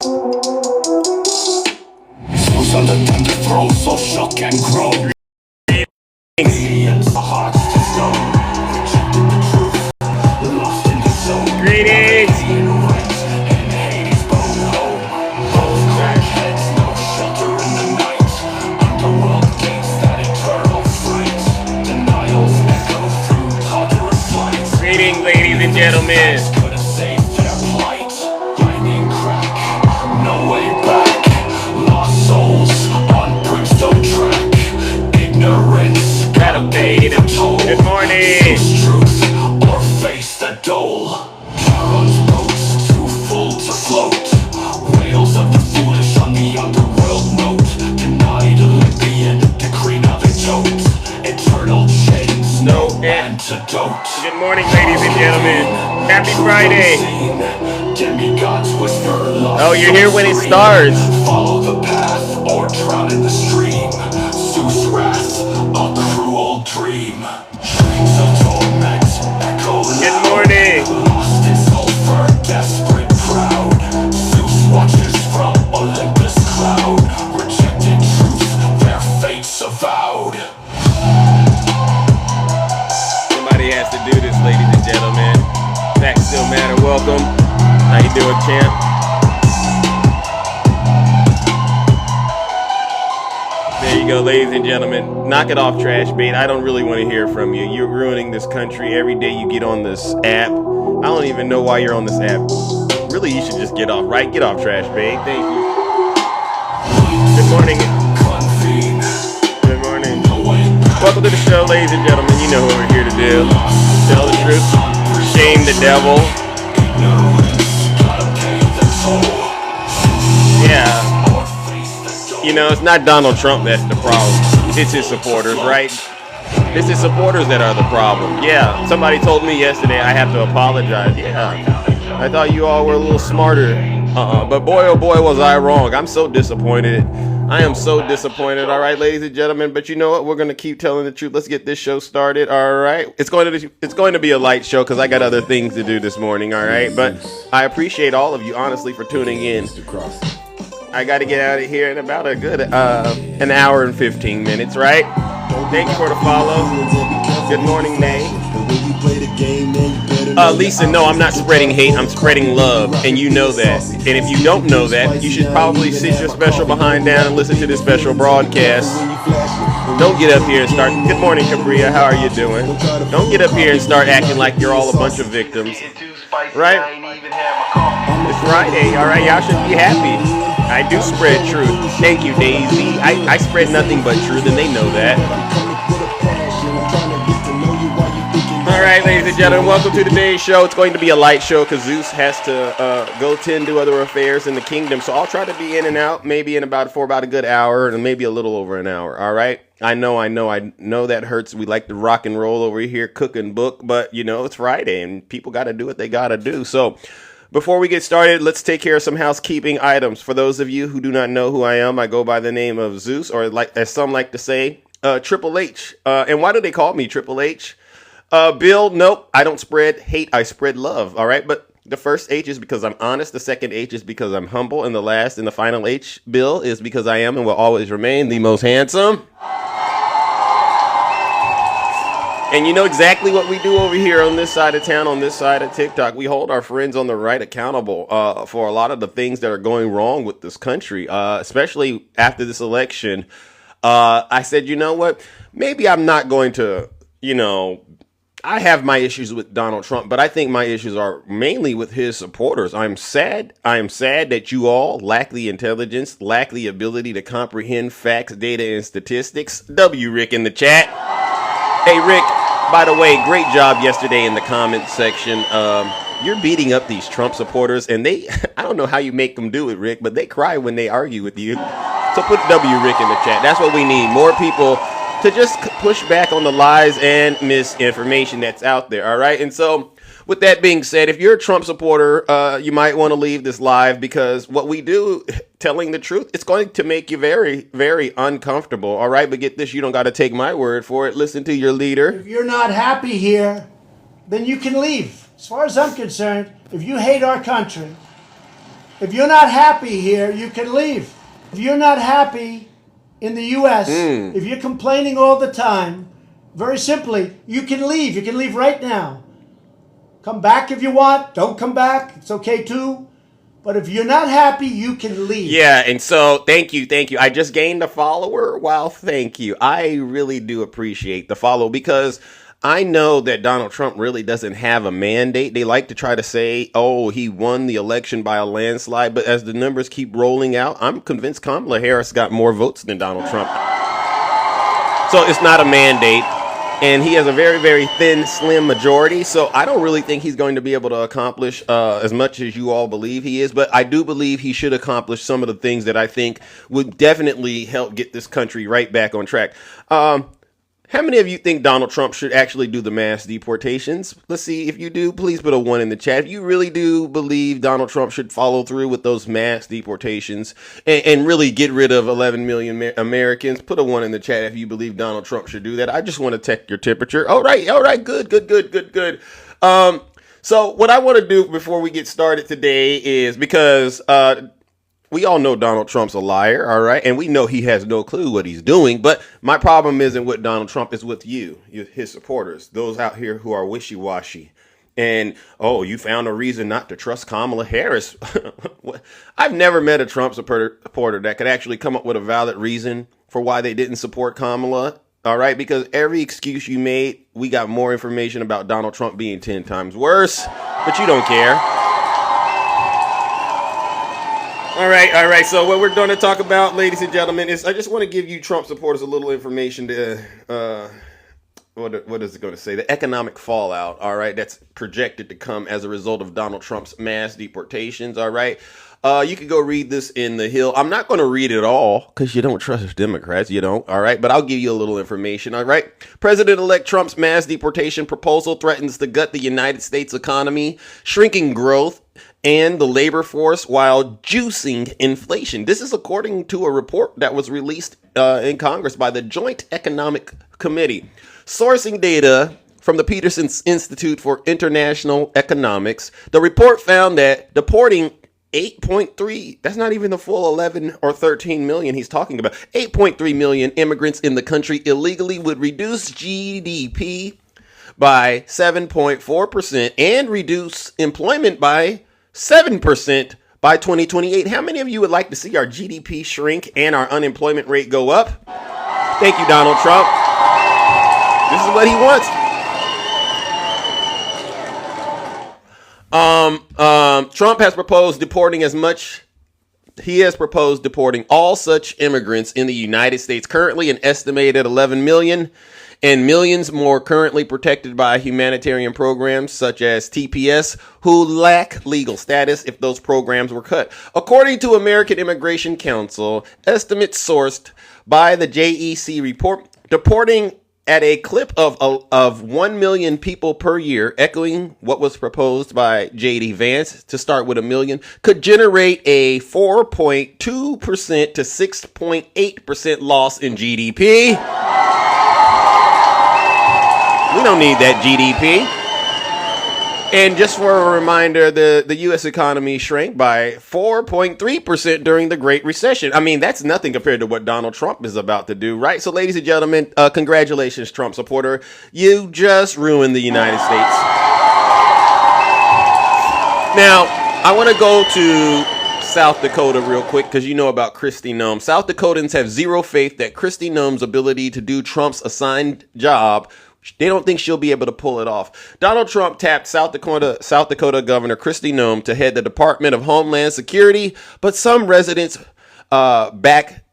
Who's on the tender throat, so shook and grown. Aliens, hearts to stone. Rejected the truth, lost in the zone. Greetings! And Hades bone home. Both crackheads, no shelter in the night. Underworld gates, that eternal fright. Denials echo through tottering flights. Greetings, ladies and gentlemen. Could have saved their plight. Lightning crack, no way back. Lost souls on brimstone track. Ignorance, gotta pay the toll. Good morning. Choose truth or face the dole. Charon's boats too full to float. Wails of the foolish on the underworld note. Denied Olympian, decree now the jolt. Eternal chains, no antidote. Good morning, ladies and gentlemen. Happy Friday. Demigods whisper lost. Oh, you're here when it starts. Follow the path or drown in the stream. Zeus' wrath, a cruel dream. Strings of torment echo loud. Good morning. Lost in sulfur, desperate proud. Zeus watches from Olympus cloud. Rejected truth, their fates avowed. Somebody has to do this, ladies and gentlemen. Facts still matter. Welcome. How you doing, champ? There you go, ladies and gentlemen. Knock it off, trash bait. I don't really want to hear from you. You're ruining this country every day you get on this app. I don't even know why you're on this app. Really, you should just get off, right? Get off, trash bait. Thank you. Good morning. Good morning. Welcome to the show, ladies and gentlemen. You know what we're here to do. Tell the truth. Shame the devil. Yeah. You know, it's not Donald Trump that's the problem. It's his supporters, right? It's his supporters that are the problem. Yeah. Somebody told me yesterday I have to apologize. Yeah. I thought you all were a little smarter. But boy, oh boy, was I wrong. I'm so disappointed. I am so disappointed. All right, ladies and gentlemen. But you know what? We're going to keep telling the truth. Let's get this show started. All right. It's going to be a light show because I got other things to do this morning. All right. But I appreciate all of you, honestly, for tuning in. I got to get out of here in about a good an hour and 15 minutes, right? Thank you for the follow. Good morning, Nay. Lisa, no, I'm not spreading hate. I'm spreading love, and you know that. And if you don't know that, you should probably sit your special behind down and listen to this special broadcast. Don't get up here and start. Good morning, Cabria. How are you doing? Don't get up here and start acting like you're all a bunch of victims. Right? It's Friday, all right? Y'all should be happy. I do spread truth. Thank you, Daisy. I spread nothing but truth, and they know that. All right, ladies and gentlemen, welcome to today's show. It's going to be a light show because Zeus has to go tend to other affairs in the kingdom. So I'll try to be in and out, maybe for about a good hour, and maybe a little over an hour. All right. I know that hurts. We like to rock and roll over here, cook and book, but you know, it's Friday and people got to do what they got to do. So before we get started, let's take care of some housekeeping items. For those of you who do not know who I am, I go by the name of Zeus, or like as some like to say, Triple H. And why do they call me Triple H? Bill, nope, I don't spread hate, I spread love, all right? But the first H is because I'm honest, the second H is because I'm humble, and the last and the final H, Bill, is because I am and will always remain the most handsome. And you know exactly what we do over here on this side of town, on this side of TikTok. We hold our friends on the right accountable for a lot of the things that are going wrong with this country, especially after this election. I said, you know what? Maybe I'm not going to, I have my issues with Donald Trump, but I think my issues are mainly with his supporters. I am sad that you all lack the intelligence, lack the ability to comprehend facts, data, and statistics. W. Rick in the chat. Hey, Rick, by the way, great job yesterday in the comments section. You're beating up these Trump supporters, and I don't know how you make them do it, Rick, but they cry when they argue with you. So put W. Rick in the chat. That's what we need. More people to just push back on the lies and misinformation that's out there, all right? And so with that being said, if you're a Trump supporter, you might want to leave this live because what we do, telling the truth, it's going to make you very, very uncomfortable, all right? But get this, you don't got to take my word for it. Listen to your leader. If you're not happy here, then you can leave. As far as I'm concerned, if you hate our country, If you're not happy here, you can leave. If you're not happy in the U.S., if you're complaining all the time, very simply, you can leave. You can leave right now. Come back if you want. Don't come back. It's okay too. But if you're not happy, you can leave. Yeah, and so thank you. I just gained a follower. Wow, thank you. I really do appreciate the follow because I know that Donald Trump really doesn't have a mandate. They like to try to say, oh, he won the election by a landslide. But as the numbers keep rolling out, I'm convinced Kamala Harris got more votes than Donald Trump. So it's not a mandate. And he has a very, very thin, slim majority. So I don't really think he's going to be able to accomplish as much as you all believe he is. But I do believe he should accomplish some of the things that I think would definitely help get this country right back on track. How many of you think Donald Trump should actually do the mass deportations? Let's see. If you do, please put a 1 in the chat. If you really do believe Donald Trump should follow through with those mass deportations and really get rid of 11 million Americans, put a 1 in the chat if you believe Donald Trump should do that. I just want to check your temperature. All right. Good. So what I want to do before we get started today is because we all know Donald Trump's a liar, all right? And we know he has no clue what he's doing. But my problem isn't with Donald Trump, it's with you, his supporters, those out here who are wishy-washy. And, oh, you found a reason not to trust Kamala Harris. I've never met a Trump supporter that could actually come up with a valid reason for why they didn't support Kamala, all right? Because every excuse you made, we got more information about Donald Trump being 10 times worse, but you don't care. All right. So what we're going to talk about, ladies and gentlemen, is I just want to give you Trump supporters a little information to, what is it going to say? The economic fallout, all right, that's projected to come as a result of Donald Trump's mass deportations, all right? You can go read this in The Hill. I'm not going to read it all because you don't trust Democrats. You don't. All right. But I'll give you a little information. All right. President-elect Trump's mass deportation proposal threatens to gut the United States economy, shrinking growth and the labor force while juicing inflation. This is according to a report that was released in Congress by the Joint Economic Committee. Sourcing data from the Peterson Institute for International Economics, the report found that deporting 8.3, that's not even the full 11 or 13 million he's talking about. 8.3 million immigrants in the country illegally would reduce GDP by 7.4% and reduce employment by 7% by 2028. How many of you would like to see our GDP shrink and our unemployment rate go up? Thank you, Donald Trump. This is what he wants. Trump has proposed deporting all such immigrants in the United States, currently an estimated 11 million, and millions more currently protected by humanitarian programs such as TPS who lack legal status if those programs were cut. According to American Immigration Council, estimates sourced by the JEC report, deporting at a clip of 1 million people per year, echoing what was proposed by J.D. Vance to start with 1 million, could generate a 4.2% to 6.8% loss in GDP. We don't need that GDP. And just for a reminder, the U.S. economy shrank by 4.3% during the Great Recession. I mean, that's nothing compared to what Donald Trump is about to do, right? So, ladies and gentlemen, congratulations, Trump supporter. You just ruined the United States. Now, I want to go to South Dakota real quick because you know about Kristi Noem. South Dakotans have zero faith that Kristi Noem's ability to do Trump's assigned job. They don't think she'll be able to pull it off. Donald Trump tapped South Dakota Governor Kristi Noem to head the Department of Homeland Security, but some residents back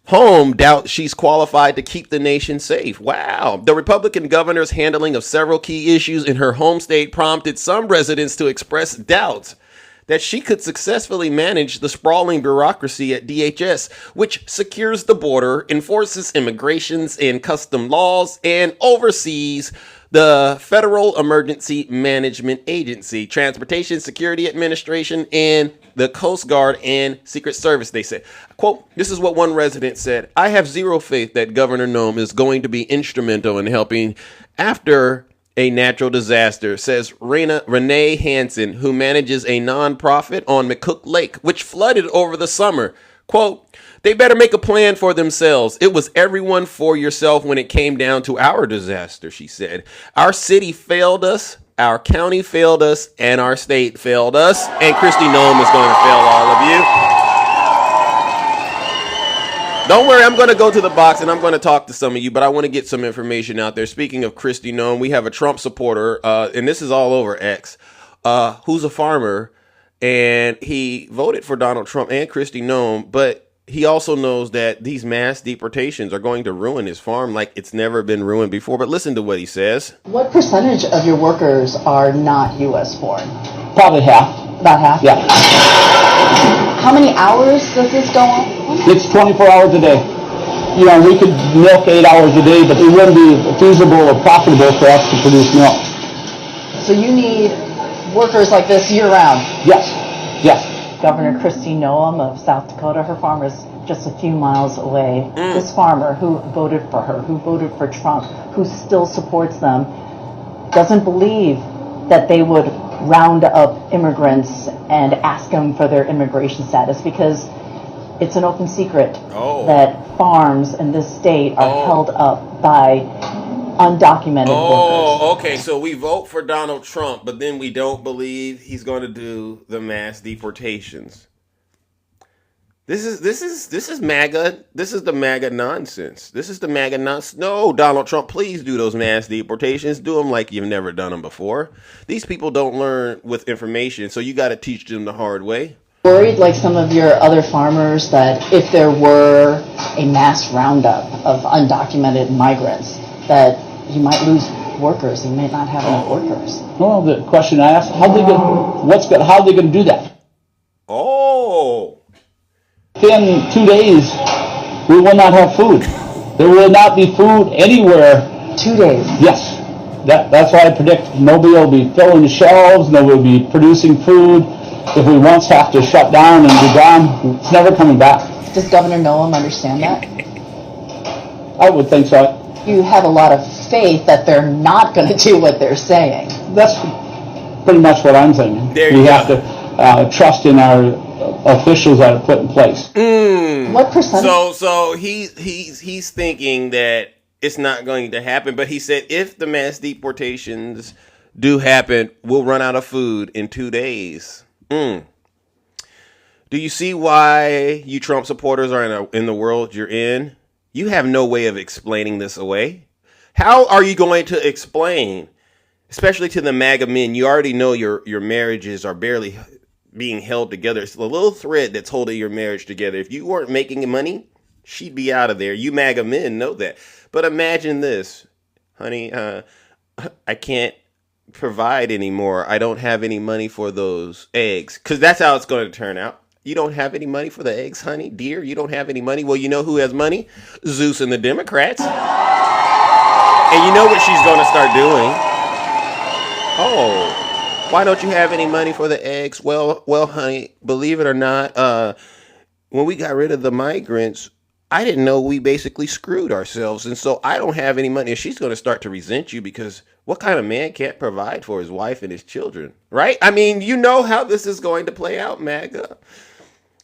home doubt she's qualified to keep the nation safe. Wow. The Republican governor's handling of several key issues in her home state prompted some residents to express doubts that she could successfully manage the sprawling bureaucracy at DHS, which secures the border, enforces immigrations and custom laws, and oversees the Federal Emergency Management Agency, Transportation Security Administration, and the Coast Guard and Secret Service, they said. Quote, this is what one resident said: I have zero faith that Governor Noem is going to be instrumental in helping after a natural disaster, says Renee Hansen, who manages a nonprofit on McCook Lake, which flooded over the summer. Quote, they better make a plan for themselves. It was everyone for yourself when it came down to our disaster, she said. Our city failed us, our county failed us, and our state failed us. And Kristi Noem is going to fail all of you. Don't worry, I'm going to go to the box and I'm going to talk to some of you, but I want to get some information out there. Speaking of Kristi Noem, we have a Trump supporter, and this is all over X, who's a farmer, and he voted for Donald Trump and Kristi Noem, but he also knows that these mass deportations are going to ruin his farm like it's never been ruined before. But listen to what he says. What percentage of your workers are not U.S. born? Probably half. About half? Yeah. How many hours does this go on? It's 24 hours a day. You know, we could milk 8 hours a day, but it wouldn't be feasible or profitable for us to produce milk. So you need workers like this year-round? Yes, yes. Governor Kristi Noem of South Dakota, her farm is just a few miles away. This farmer who voted for her, who voted for Trump, who still supports them, doesn't believe that they would round up immigrants and ask them for their immigration status because it's an open secret that farms in this state are held up by undocumented workers. Okay, so we vote for Donald Trump, but then we don't believe he's going to do the mass deportations. This is MAGA. This is the MAGA nonsense. This is the MAGA nonsense. No, Donald Trump, please do those mass deportations. Do them like you've never done them before. These people don't learn with information, so you got to teach them the hard way. Worried, like some of your other farmers, that if there were a mass roundup of undocumented migrants, that you might lose workers. You may not have enough workers. Well, the question I asked, how are they going to do that? Oh. In 2 days, we will not have food. There will not be food anywhere. 2 days? Yes. That's why I predict nobody will be filling the shelves, nobody will be producing food. If we once have to shut down and be gone, it's never coming back. Does Governor Noem understand that? I would think so. You have a lot of faith that they're not going to do what they're saying. That's pretty much what I'm saying. We have to trust in our officials that are put in place. What percentage? So he's thinking that it's not going to happen, but he said if the mass deportations do happen, we'll run out of food in 2 days. Do you see why you Trump supporters are in the world you're in? You have no way of explaining this away. How are you going to explain, especially to the MAGA men? You already know your marriages are barely being held together. It's a little thread that's holding your marriage together. If you weren't making money, she'd be out of there. You MAGA men know that. But imagine this, honey, I can't provide anymore. I don't have any money for those eggs. Because that's how it's going to turn out. You don't have any money for the eggs, honey? Dear, you don't have any money? Well, you know who has money? Zeus and the Democrats. And you know what she's going to start doing? Oh, why don't you have any money for the eggs? Well, honey, believe it or not, when we got rid of the migrants, I didn't know we basically screwed ourselves. And so I don't have any money. And she's going to start to resent you because what kind of man can't provide for his wife and his children, right? I mean, you know how this is going to play out, MAGA.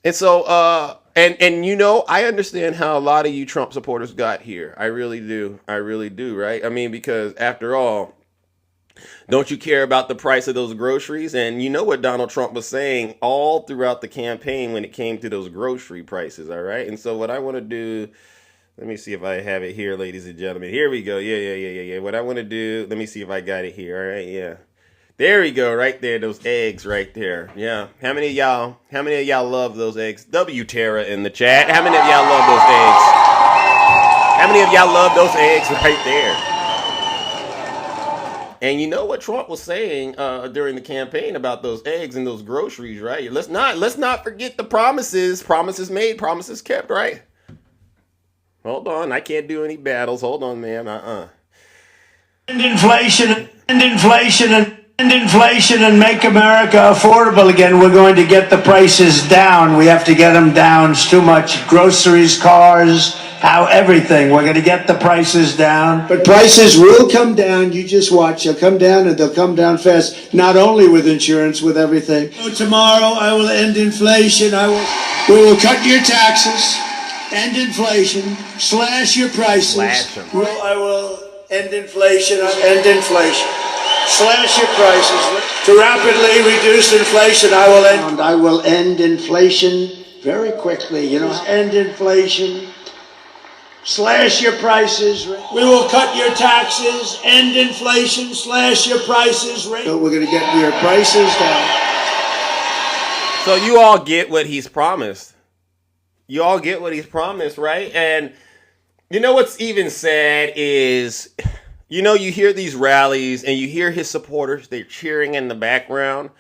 And so, and you know, I understand how a lot of you Trump supporters got here. I really do. I really do, right? I mean, because after all, don't you care about the price of those groceries? And you know what Donald Trump was saying all throughout the campaign when it came to those grocery prices, all right? And so what I want to do, let me see if I have it here, ladies and gentlemen. Here we go. Yeah. What I want to do, let me see if I got it here, all right? Yeah. There we go, right there, those eggs right there. Yeah. How many of y'all love those eggs? W Tara in the chat. How many of y'all love those eggs? How many of y'all love those eggs right there? And you know what Trump was saying during the campaign about those eggs and those groceries, right? Let's not forget the promises. Promises made, promises kept, right? Hold on, I can't do any battles. Hold on, man. End inflation and make America affordable again. We're going to get the prices down. We have to get them down. It's too much. Groceries, cars, how everything, we're going to get the prices down. But prices will come down. You just watch. They'll come down, and they'll come down fast, not only with insurance, with everything. So tomorrow, I will end inflation. We will cut your taxes, end inflation, slash your prices. Slash 'em. I will end inflation, slash your prices. To rapidly reduce inflation, I will end inflation very quickly. End inflation. Slash your prices. We will cut your taxes, end inflation, slash your prices. So we're going to get your prices down. So you all get what he's promised. You all get what he's promised, right? And you know what's even sad is, you hear these rallies and you hear his supporters, they're cheering in the background.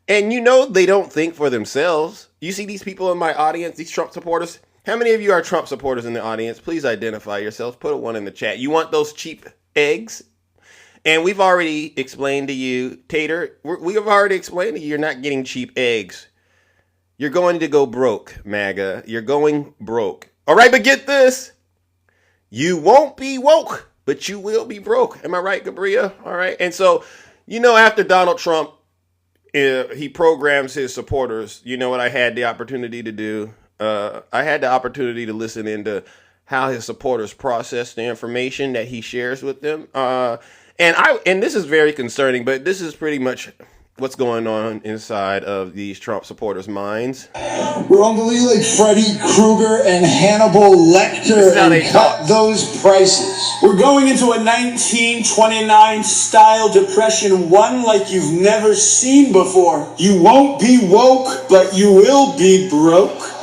And they don't think for themselves. You see these people in my audience, these Trump supporters. How many of you are Trump supporters in the audience? Please identify yourselves. Put a 1 in the chat. You want those cheap eggs? And we've already explained to you, Tater, we have already explained to you, you're not getting cheap eggs. You're going to go broke, MAGA. You're going broke. All right, but get this. You won't be woke, but you will be broke. Am I right, Gabria? All right. And so, after Donald Trump, he programs his supporters. You know what I had the opportunity to do? I had the opportunity to listen into how his supporters process the information that he shares with them. And this is very concerning, but this is pretty much what's going on inside of these Trump supporters' minds. We're going to be like Freddy Krueger and Hannibal Lecter and cut those prices. We're going into a 1929 style depression, one like you've never seen before. You won't be woke, but you will be broke.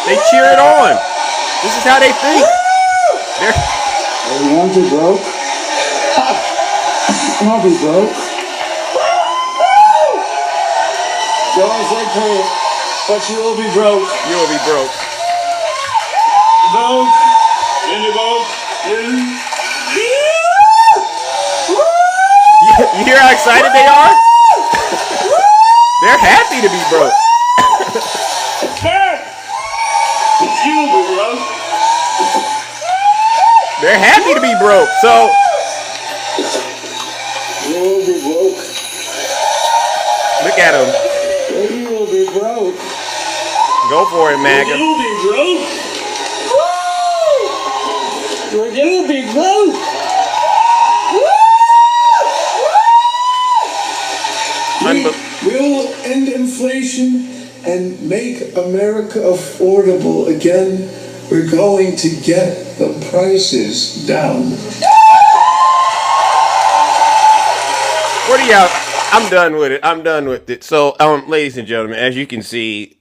They cheer it on. This is how they think. You won't be broke? I'll be broke. Don't say pray, but you will be broke. You will be broke. Broke. In the boat. You hear how excited they are? They're happy to be broke. You will be broke. They're happy to be broke. So You will be broke. look at them. You will be broke. Go for it, MAGA. You will be broke. You're gonna be broke. We will end inflation and make America affordable again. We're going to get the prices down. What are y'all? I'm done with it. I'm done with it. So, ladies and gentlemen, as you can see,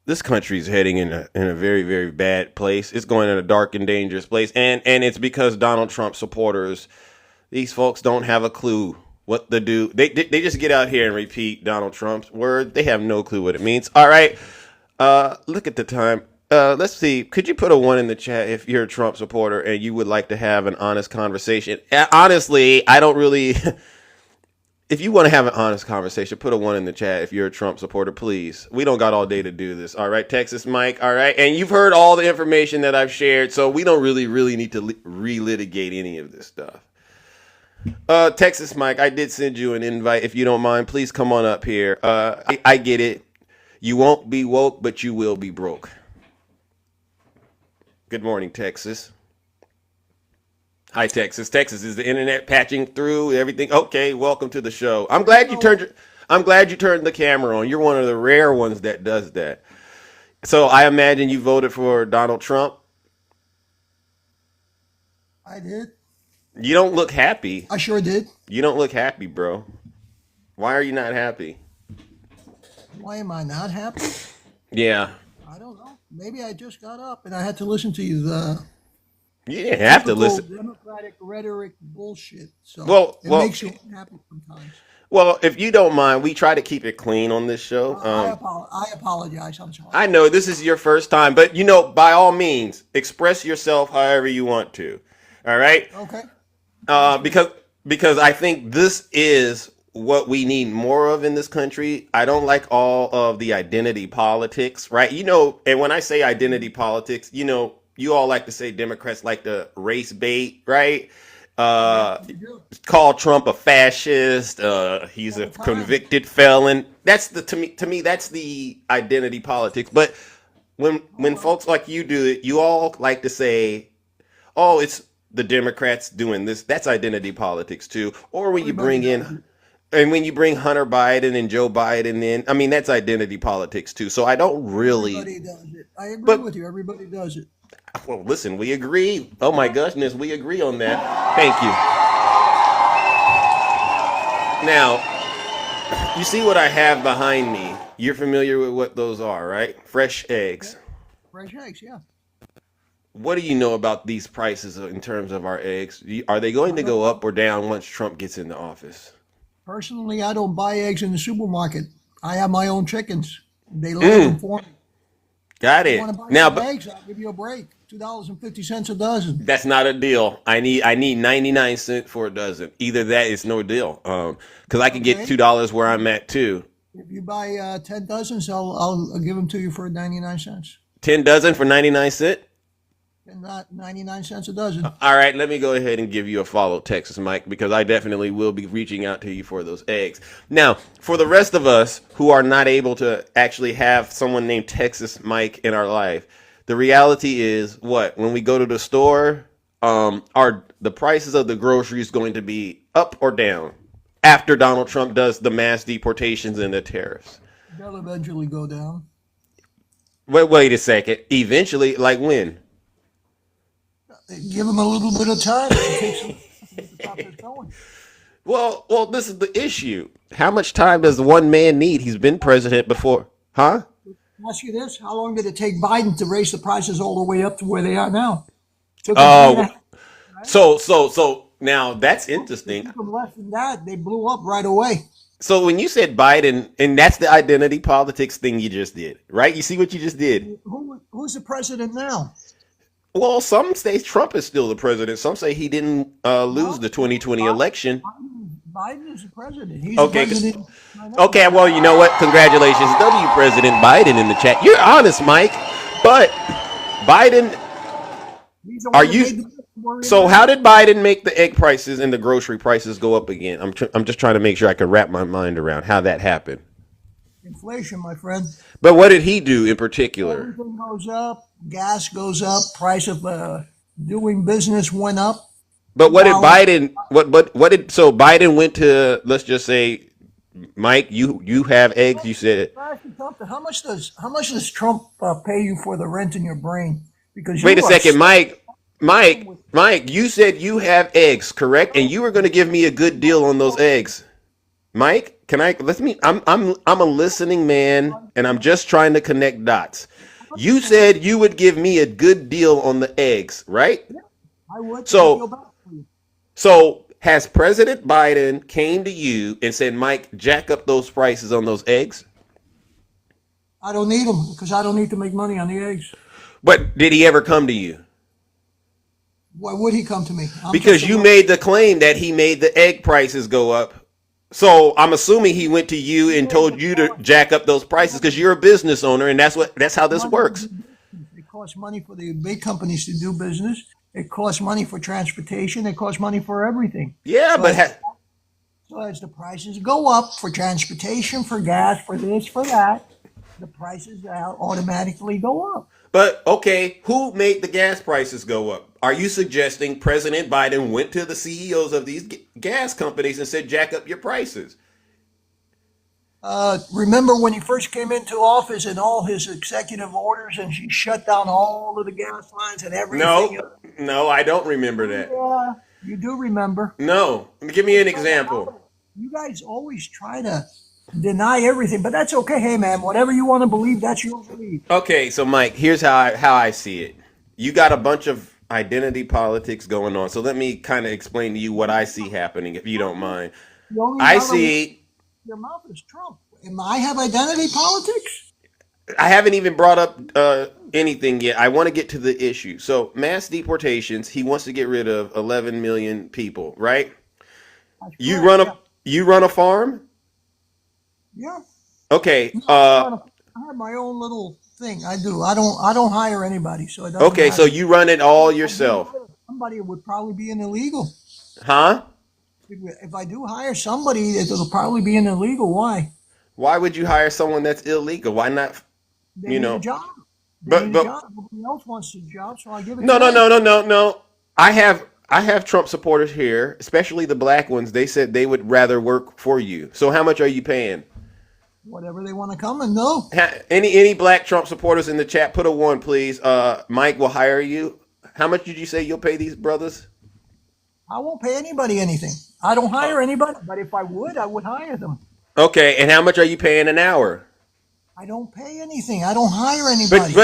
this country is heading in a very, very bad place. It's going in a dark and dangerous place. And it's because Donald Trump supporters, these folks don't have a clue what to do. They just get out here and repeat Donald Trump's word. They have no clue what it means. All right. Look at the time. Let's see. Could you put a 1 in the chat if you're a Trump supporter and you would like to have an honest conversation? Honestly, I don't really. If you want to have an honest conversation, put a 1 in the chat if you're a Trump supporter, please. We don't got all day to do this. All right, Texas Mike. All right. And you've heard all the information that I've shared, so we don't really need to relitigate any of this stuff. Texas Mike, I did send you an invite. If you don't mind, please come on up here. I get it. You won't be woke, but you will be broke. Good morning, Texas. Hi, Texas. Texas, is the internet patching through everything? Okay, welcome to the show. I'm glad you turned the camera on. You're one of the rare ones that does that. So I imagine you voted for Donald Trump. I did. You don't look happy. I sure did. You don't look happy, bro. Why are you not happy? Why am I not happy? Yeah. I don't know. Maybe I just got up and I had to listen to the You didn't have to typical listen. Democratic rhetoric bullshit. So Well- it makes you unhappy sometimes. Well, if you don't mind, we try to keep it clean on this show. I apologize. I'm sorry. I know this is your first time, but by all means, express yourself however you want to. All right? Okay. Because I think this is what we need more of in this country. I don't like all of the identity politics, right? And when I say identity politics, you all like to say Democrats like the race bait, right? Yeah, Uh, you do. call Trump a fascist. He's All a the time. convicted felon. That's the to me that's the identity politics. But when Oh, well. folks like you do it, you all like to say, "Oh, it's the Democrats doing this." That's identity politics too. Or when you Everybody bring does in it. and when you bring Hunter Biden and Joe Biden in, I mean, that's identity politics too. So I don't really, Everybody does it. I agree but with you. Everybody does it. well, listen, we agree. Oh my goodness, we agree on that. Thank you. Now, you see what I have behind me. You're familiar with what those are, right? Fresh Yeah. eggs. Fresh eggs, yeah. What do you know about these prices in terms of our eggs? Are they going I to don't go know. up or down once Trump gets into office? Personally, I don't buy eggs in the supermarket. I have my own chickens. They lay them Mm, for me. got You want to it. buy Now, some but eggs? I'll give you a break. $2.50 a dozen. that's not a deal. I need 99 cents for a dozen. Either that is no deal. Because I can get Okay. $2 where I'm at too. If you buy 10 dozens, I'll give them to you for 99 cents. 10 dozen for 99 cents. And not 99 cents a dozen. All right, let me go ahead and give you a follow, Texas Mike, because I definitely will be reaching out to you for those eggs. Now, for the rest of us who are not able to actually have someone named Texas Mike in our life, the reality is what? When we go to the store, are the prices of the groceries going to be up or down after Donald Trump does the mass deportations and the tariffs? They'll eventually go down. Wait a second. Eventually, like when? Give them a little bit of time. It takes some time to get the process going. Well, this is the issue. How much time does one man need? He's been president before, huh? Ask you this: how long did it take Biden to raise the prices all the way up to where they are now? Took them three and a Uh, half. Right? so now that's It interesting. took them less than that. They blew up right away. So when you said Biden, and that's the identity politics thing you just did, right? You see what you just did? Who's the president now? Well, some say Trump is still the president. Some say he didn't lose No, the 2020 election. Biden is the president. He's the Okay, president right now. okay. Well, you know what? Congratulations, W. President Biden in the chat. You're honest, Mike. But Biden, He's the are one that you? made the bill. Worry So about how it. did Biden make the egg prices and the grocery prices go up again? I'm just trying to make sure I can wrap my mind around how that happened. Inflation, my friend. But what did he do in particular? Everything goes up. Gas goes up. Price of doing business went up. But what did $2. Biden? What did so Biden went to? Let's just say, Mike, you have eggs. You said. Ask you something. How much does Trump pay you for the rent in your brain? Because Wait you a are second, Mike. struggling Mike, with Mike. You said you have eggs, correct? And you were going to give me a good deal on those eggs. Mike, can I let me I'm a listening man and I'm just trying to connect dots. You said you would give me a good deal on the eggs, right? yeah, I would. I feel So bad for you. so has President Biden came to you and said, "Mike, jack up those prices on those eggs?" I don't need them because I don't need to make money on the eggs. But did he ever come to you? Why would he come to me? I'm just Because a you little. made the claim that he made the egg prices go up. So I'm assuming he went to you He and made told the you to cost. jack up those prices because you're a business owner and that's how this Money to works. do business. It costs money for the big companies to do business. It costs money for transportation. It costs money for everything. Yeah, So but as, so as the prices go up for transportation, for gas, for this, for that, the prices automatically go up. but okay, who made the gas prices go up? Are you suggesting President Biden went to the CEOs of these gas companies and said jack up your prices? Remember when he first came into office and all his executive orders and she shut down all of the gas lines and everything No, else? no, I don't remember that. Yeah, you do remember. No, give me an So example. you guys always try to deny everything, but that's okay. Hey, man, whatever you want to believe, that's your belief. Okay, so Mike, here's how I see it. You got a bunch of identity politics going on. So let me kind of explain to you what I see happening, if you don't mind. The only I other one in see. your mouth is Trump. Am I have identity politics? I haven't even brought up anything yet. I want to get to the issue. So mass deportations. He wants to get rid of 11 million people, right? That's You correct. run Yeah. up. You run a farm? Yeah. Okay. I have my own little thing. I do. I don't hire anybody, so it doesn't Okay, so matter. you run it all If I do yourself. hire somebody, it would probably be an illegal. Huh? If I do hire somebody, it'll probably be an illegal. Why? Why would you hire someone that's illegal? Why not, They you need a know? job. They But need a but job. Nobody else wants a job, so I give it to no, no, them. no, no, no, no. I have Trump supporters here, especially the black ones. They said they would rather work for you. So how much are you paying? Whatever they want to come and know. Any black Trump supporters in the chat, put a one, please. Mike will hire you. How much did you say you'll pay these brothers? I won't pay anybody anything. I don't hire anybody, but if I would hire them. Okay, and how much are you paying an hour? I don't pay anything. I don't hire But anybody.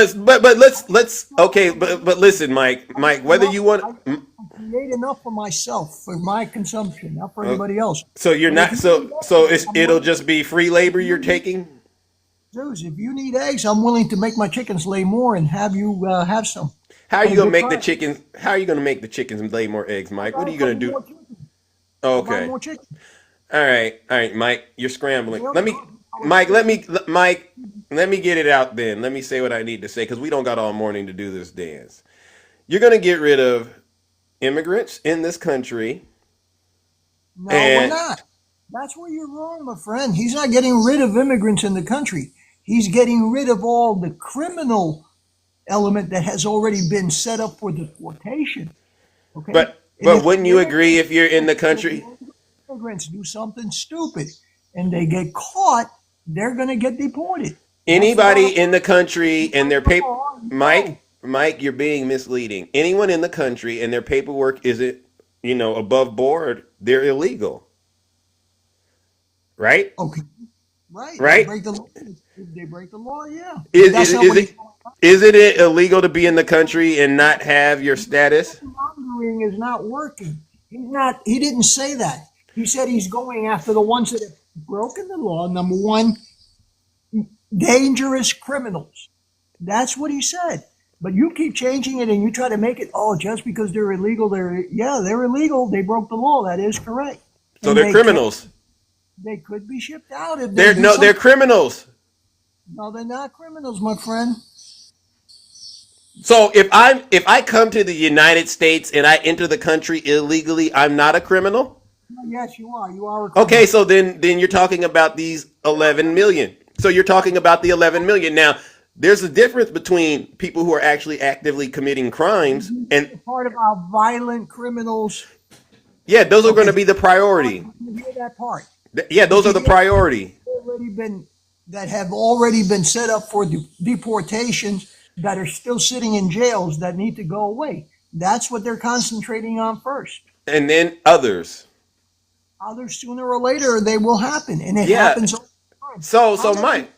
but let's okay, but listen, Mike, whether you want. I create enough for myself, for my consumption, not for anybody else. So you're But if not you so need so eggs, it's, it'll just be free labor you're taking. Zeus, if you need eggs, I'm willing to make my chickens lay more and have you have some. How are At you a gonna good make the price. chickens? How are you gonna make the chickens lay more eggs, Mike? What are Buy you a gonna couple do? more chickens. Buy Okay, more chickens. all right, Mike, you're scrambling. They'll Let me, come. Mike, Mike, let me get it out. Then let me say what I need to say because we don't got all morning to do this dance. You're gonna get rid of immigrants in this country, No, we're and not. That's where you're wrong, my friend. He's not getting rid of immigrants in the country. He's getting rid of all the criminal element that has already been set up for deportation. Okay? And but if wouldn't you agree if you're in the country? immigrants do something stupid and they get caught, they're going to get deported. That's the Anybody bottom in the country and their paper, line. No. Mike, you're being misleading. Anyone in the country and their paperwork isn't, above board, they're illegal, right? Okay. Right. They Right? break the law. If they break the law, yeah. But Is, that's is, not is what it isn't it illegal to be in the country and not have your status? monitoring is not working. He didn't say that. He said he's going after the ones that have broken the law. Number one, dangerous criminals. That's what he said. But you keep changing it and you try to make it, oh, just because they're illegal, they're illegal. They broke the law. That is correct. So And they're criminals. they could be shipped out if they do They're something. criminals. No, they're not criminals, my friend. So if I come to the United States and I enter the country illegally, I'm not a criminal? Yes, you are. You are a Okay, criminal. so then you're talking about these 11 million. So you're talking about the 11 million. Now, there's a difference between people who are actually actively committing crimes and Part of our violent criminals. yeah, those are going to Okay. be the priority. You hear that part? Yeah, those are the Did you priority. already been that have already been set up for deportations that are still sitting in jails that need to go away. That's what they're concentrating on first. And then others. Others sooner or later they will happen, and it Yeah. happens all the time. So Mike,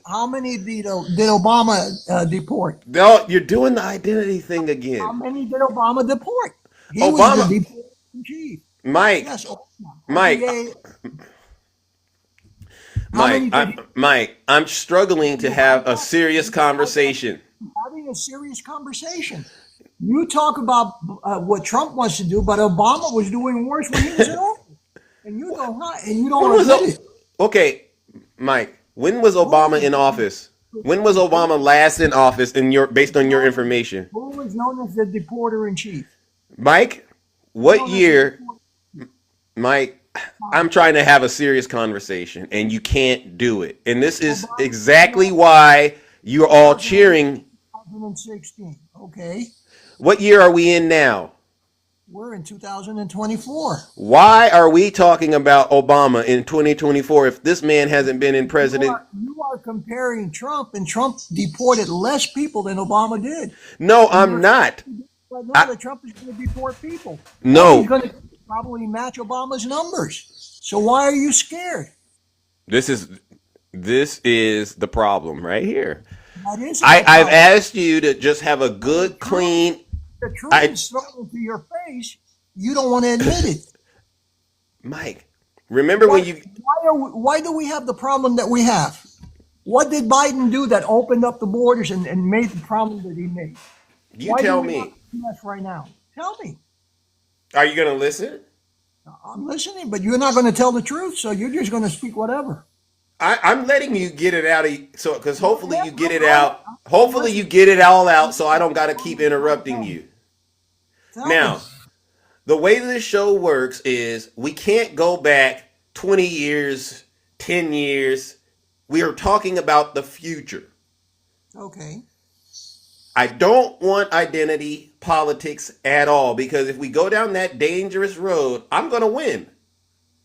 How many did Obama deport? no, you're doing the identity thing How again. many did Obama deport? He was Obama, the deportation chief. Mike, Yes, Obama. Mike, How many did he? Mike, I'm struggling to have a serious conversation. Having a serious conversation. You talk about what Trump wants to do, but Obama was doing worse when he was in office, and you don't and you When don't was admit it. okay, Mike? When was Obama in office? When was Obama last in office? Based on your information, Who was known as the deporter in chief? Mike, what year, Mike? I'm trying to have a serious conversation, and you can't do it. And this is exactly why you're all cheering. 2016. Okay, What year are we in now? we're in 2024. Why are we talking about Obama in 2024 if this man hasn't been in president? You are comparing Trump, and Trump deported less people than Obama did. No, I'm not. But now I, that Trump is going to deport people, no, he's going to probably match Obama's numbers. So why are you scared? this is the problem right here. That is I've asked you to just have a good, clean. the truth I, is thrown into your face. You don't want to admit it. Mike, remember when you? Why do we have the problem that we have? What did Biden do that opened up the borders and made the problem that he made? You Why tell do we me. have this mess right now? Tell me. Are you gonna listen? I'm listening, but you're not going to tell the truth, so you're just going to speak whatever. I'm letting you get it out so because hopefully Yeah, you get it I'm out. Hopefully you listening. get it all out, so I don't got to keep interrupting you. Tell me. Now, the way this show works is we can't go back 20 years, 10 years. We are talking about the future. Okay. I don't want identity politics at all because if we go down that dangerous road, I'm going to win.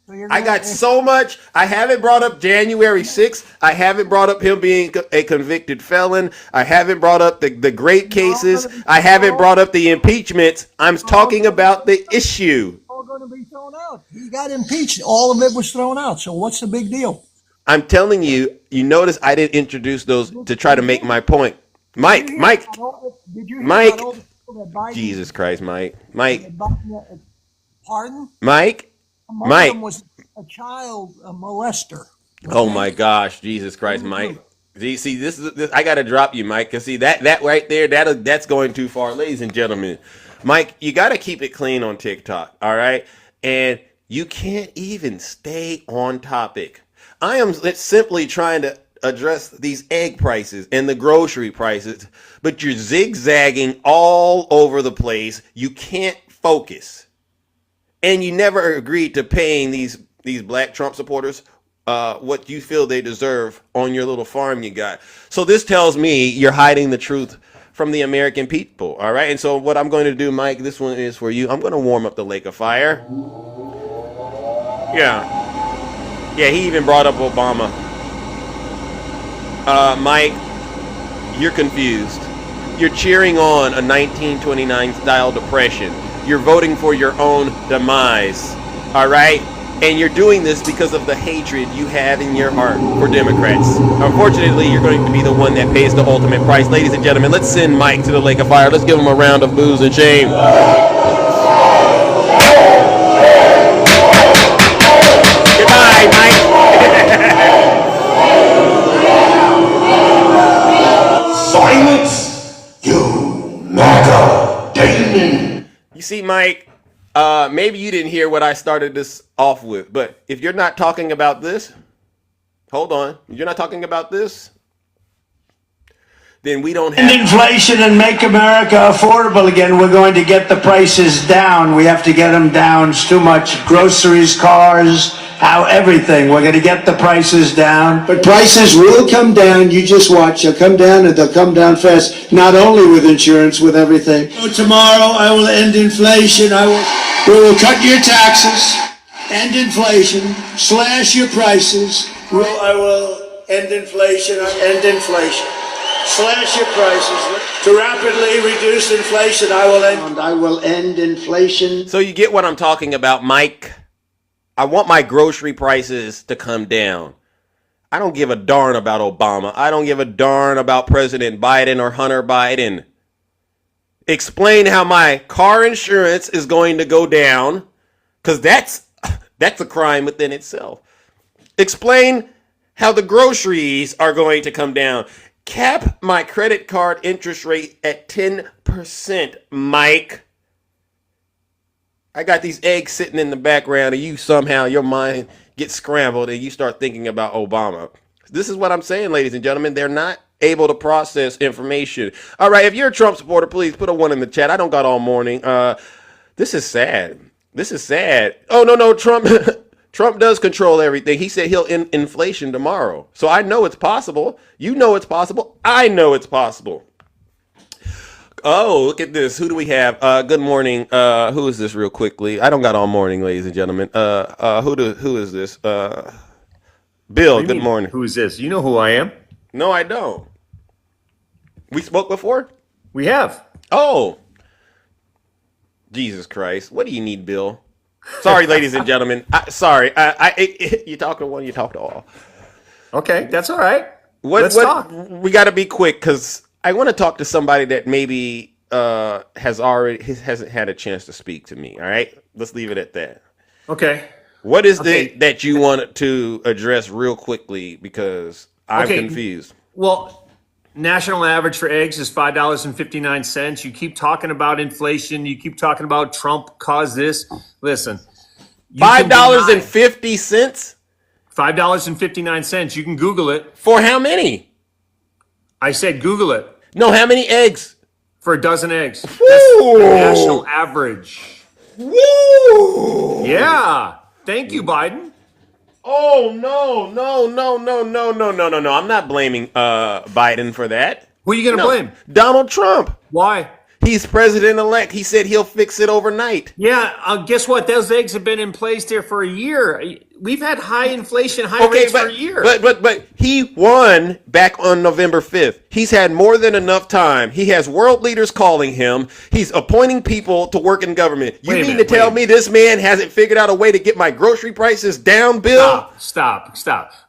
So you're I going got so much. I haven't brought up January 6th. I haven't brought up him being a convicted felon. I haven't brought up the great cases. I haven't brought up the impeachments. I'm talking about the issue. all going to be thrown out. He got impeached. All of it was thrown out. So what's the big deal? I'm telling you, you notice I didn't introduce those to try to make my point. Did Mike, you hear Mike, about did you hear Mike. about all the people that Biden? Jesus Christ, Mike. That Mike, Biden pardon? Mike, Among Mike. them was a child molester. Oh Okay? my gosh, Jesus Christ, Mike. See, this I got to drop you, Mike. Cause see that right there, that's going too far, ladies and gentlemen. Mike, you got to keep it clean on TikTok, all right? And you can't even stay on topic. I am simply trying to address these egg prices and the grocery prices, but you're zigzagging all over the place. You can't focus. And you never agreed to paying these black Trump supporters what you feel they deserve on your little farm you got. So this tells me you're hiding the truth from the American people. All right. And so what I'm going to do, Mike, this one is for you. I'm going to warm up the lake of fire. Yeah. Yeah, he even brought up Obama. Mike, you're confused. You're cheering on a 1929 style depression. You're voting for your own demise. All right? And you're doing this because of the hatred you have in your heart for Democrats. Unfortunately, you're going to be the one that pays the ultimate price. Ladies and gentlemen, let's send Mike to the lake of fire. Let's give him a round of booze and shame. Goodbye, Mike. Silence, you MAGA demon. You see, Mike, maybe you didn't hear what I started this off with, but if you're not talking about this, hold on. If you're not talking about this, then we don't have inflation and make America affordable again. We're going to get the prices down. We have to get them down. It's too much. Groceries, cars, everything. We're going to get the prices down. But prices will come down. You just watch. They'll come down, and they'll come down fast. Not only with insurance, with everything. So tomorrow, I will end inflation. We will cut your taxes, end inflation, slash your prices. I will end inflation. End inflation. Slash your prices. To rapidly reduce inflation, I will end inflation. So you get what I'm talking about, Mike. I want my grocery prices to come down. I don't give a darn about Obama. I don't give a darn about President Biden or Hunter Biden. Explain how my car insurance is going to go down, because that's a crime within itself. Explain how the groceries are going to come down. Cap my credit card interest rate at 10%, Mike. I got these eggs sitting in the background, and you somehow, your mind gets scrambled, and you start thinking about Obama. This is what I'm saying, ladies and gentlemen. They're not able to process information. All right, if you're a Trump supporter, please put a 1 in the chat. I don't got all morning. This is sad. This is sad. Oh, no, Trump... Trump does control everything. He said he'll end inflation tomorrow. So I know it's possible. You know it's possible. I know it's possible. Oh, look at this. Who do we have? Good morning. Who is this real quickly? I don't got all morning, ladies and gentlemen. Who is this? Bill, good morning. Who is this? You know who I am. No, I don't. We spoke before? We have. Oh. Jesus Christ. What do you need, Bill? Sorry, ladies and gentlemen. Sorry. You talk to one, you talk to all. Okay, that's all right. Let's talk. We got to be quick because I want to talk to somebody that maybe hasn't had a chance to speak to me. All right, let's leave it at that. Okay. What is it that you wanted to address real quickly, because I'm confused. Well, national average for eggs is $5.59. You keep talking about inflation. You keep talking about Trump caused this. Listen, You can deny $5.50 $5.59. You can Google it. for how many? I said Google it No, how many eggs? for a dozen eggs. That's Woo! the national average. Woo! Yeah. Thank you, Biden. Oh no! I'm not blaming Biden for that. Who are you going to blame? Donald Trump. Why? He's president-elect. He said he'll fix it overnight. Yeah, guess what? Those eggs have been in place there for a year. We've had high inflation, high rates for a year. But he won back on November 5th. He's had more than enough time. He has world leaders calling him. He's appointing people to work in government. You mean to tell me this man hasn't figured out a way to get my grocery prices down, Bill? Stop.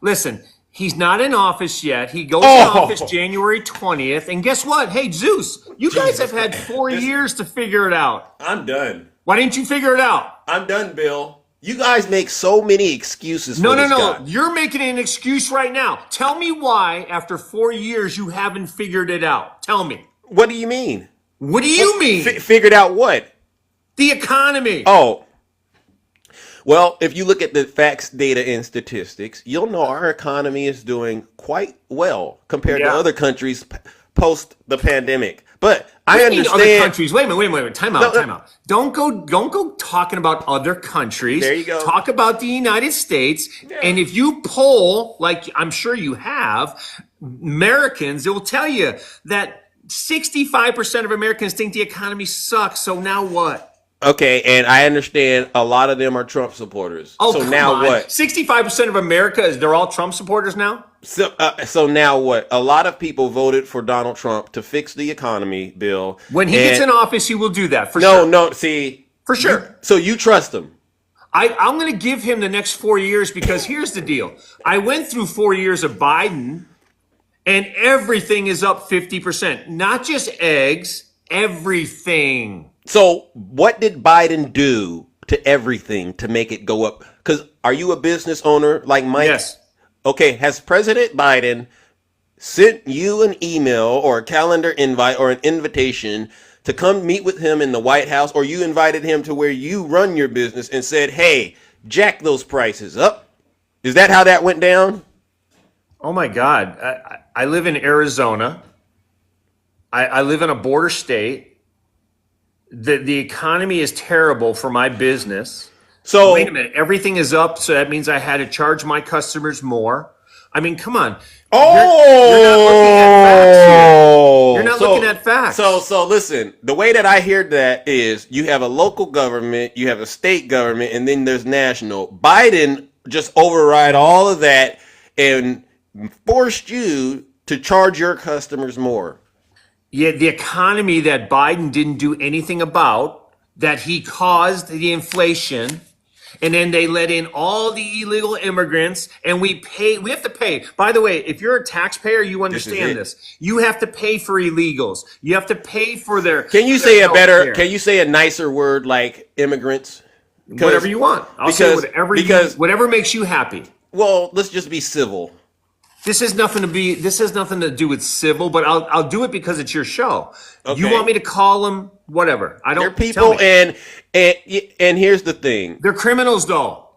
Listen, he's not in office yet. He goes in office January 20th. And guess what? Hey, Zeus, you guys have had 4 years to figure it out. I'm done. Why didn't you figure it out? I'm done, Bill. You guys make so many excuses for this guy. No. You're making an excuse right now. Tell me why, after 4 years, you haven't figured it out. Tell me. What do you mean? What do you mean? Figured out what? The economy. Oh. Well, if you look at the facts, data, and statistics, you'll know our economy is doing quite well compared to other countries post the pandemic. But I understand other countries. Wait a minute. Time out. Don't go talking about other countries. There you go. Talk about the United States. Yeah. And if you poll, like I'm sure you have, Americans, it will tell you that 65% of Americans think the economy sucks. So now what? Okay, and I understand a lot of them are Trump supporters. Oh, so now what? 65% of America, they're all Trump supporters now? So now what? A lot of people voted for Donald Trump to fix the economy, Bill. When he gets in office, he will do that, for sure. No, see. For sure. So you trust him? I'm going to give him the next 4 years because here's the deal. I went through 4 years of Biden, and everything is up 50%. Not just eggs, everything. So what did Biden do to everything to make it go up? Because are you a business owner like Mike? Yes. Okay, has President Biden sent you an email or a calendar invite or an invitation to come meet with him in the White House, or you invited him to where you run your business and said, hey, jack those prices up? Is that how that went down? Oh, my God. I live in Arizona. I live in a border state. The economy is terrible for my business. So wait a minute, everything is up, so that means I had to charge my customers more. I mean, come on. You're not looking at facts. So listen, the way that I hear that is you have a local government, you have a state government, and then there's national. Biden just override all of that and forced you to charge your customers more. Yeah, the economy that Biden didn't do anything about, that he caused the inflation, and then they let in all the illegal immigrants, and we have to pay. By the way, if you're a taxpayer, you understand this. You have to pay for illegals. You have to pay for their Can you say a nicer word like immigrants? Whatever you want. I'll say whatever makes you happy. Well, let's just be civil. This has nothing to do with civil, but I'll do it because it's your show. Okay. You want me to call them whatever? I don't. They're people, and here's the thing. They're criminals, though.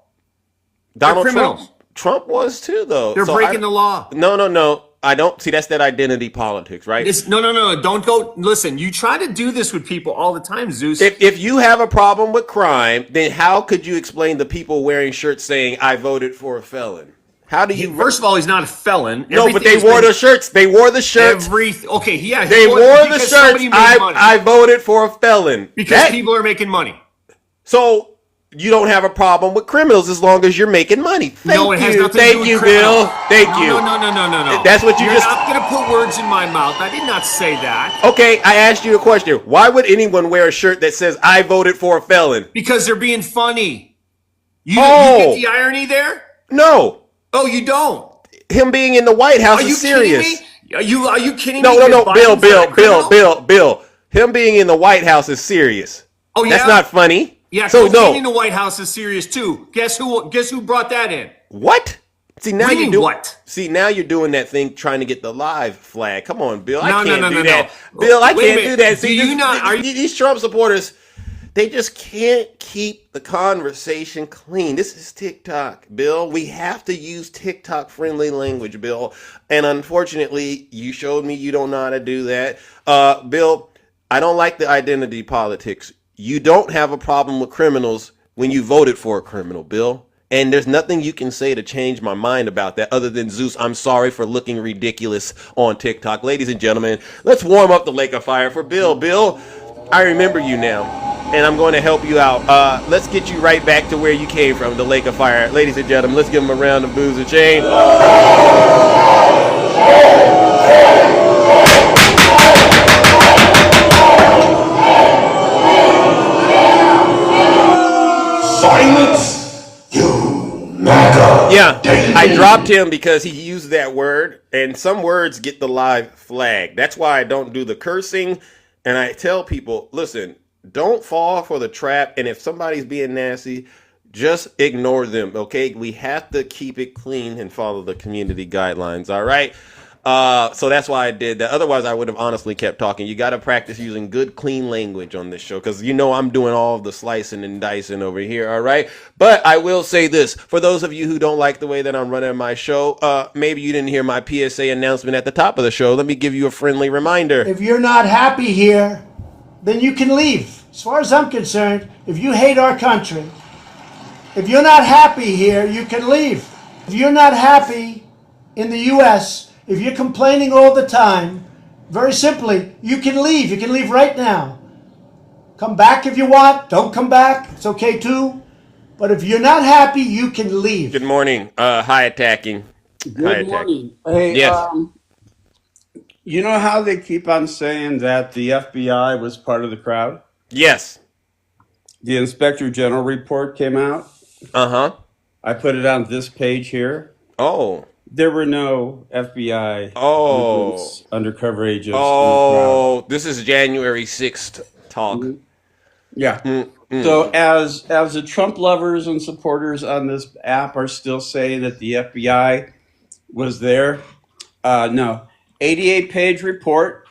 Donald Trump was too, though. They're breaking the law. No. I don't see. That's that identity politics, right? No. Don't go. Listen, you try to do this with people all the time, Zeus. If you have a problem with crime, then how could you explain the people wearing shirts saying "I voted for a felon"? How do you? First of all, he's not a felon. No, but they wore the shirts. They wore the shirts. Okay, yeah. They wore the shirts. I voted for a felon. Because people are making money. So you don't have a problem with criminals as long as you're making money. It has nothing to do with Bill. Thank you. No. That's what You're not going to put words in my mouth. I did not say that. Okay, I asked you a question. Why would anyone wear a shirt that says "I voted for a felon"? Because they're being funny. You get the irony there? No. Oh, you don't? Him being in the White House is serious. Kidding me? Are you kidding me? No, Bill. Him being in the White House is serious. Oh, yeah? That's not funny. Yeah, so being in the White House is serious too. Guess who brought that in? What? See, now you do what? See, now you're doing that thing trying to get the live flag. Come on, Bill. I can't do that. No. Bill, I can't do that. See, these Trump supporters, They just can't keep the conversation clean. This is TikTok, Bill. We have to use TikTok friendly language, Bill. And unfortunately, you showed me you don't know how to do that. Bill, I don't like the identity politics. You don't have a problem with criminals when you voted for a criminal, Bill. And there's nothing you can say to change my mind about that other than, Zeus, I'm sorry for looking ridiculous on TikTok. Ladies and gentlemen, let's warm up the lake of fire for Bill. Bill, I remember you now, and I'm going to help you out. Let's get you right back to where you came from, the lake of fire. Ladies and gentlemen, let's give him a round of booze and chain. Silence, you MAGA. Yeah, I dropped him because he used that word, and some words get the live flag. That's why I don't do the cursing, and I tell people, listen, don't fall for the trap, and if somebody's being nasty, just ignore them, okay? We have to keep it clean and follow the community guidelines, all right? So that's why I did that. Otherwise, I would have honestly kept talking. You got to practice using good, clean language on this show because you know I'm doing all of the slicing and dicing over here, all right? But I will say this. For those of you who don't like the way that I'm running my show, maybe you didn't hear my PSA announcement at the top of the show. Let me give you a friendly reminder. If you're not happy here, then you can leave. As far as I'm concerned, if you hate our country, if you're not happy here, you can leave. If you're not happy in the U.S., if you're complaining all the time, very simply, you can leave. You can leave right now. Come back if you want. Don't come back. It's okay too. But if you're not happy, you can leave. Good morning. High attacking. Good morning. Hey, yes. You know how they keep on saying that the FBI was part of the crowd? Yes. The Inspector General report came out. Uh-huh. I put it on this page here. Oh. There were no FBI agents, undercover agents in the crowd. This is January 6th talk. Mm-hmm. Yeah. So as the Trump lovers and supporters on this app are still saying that the FBI was there, no. 88-page report.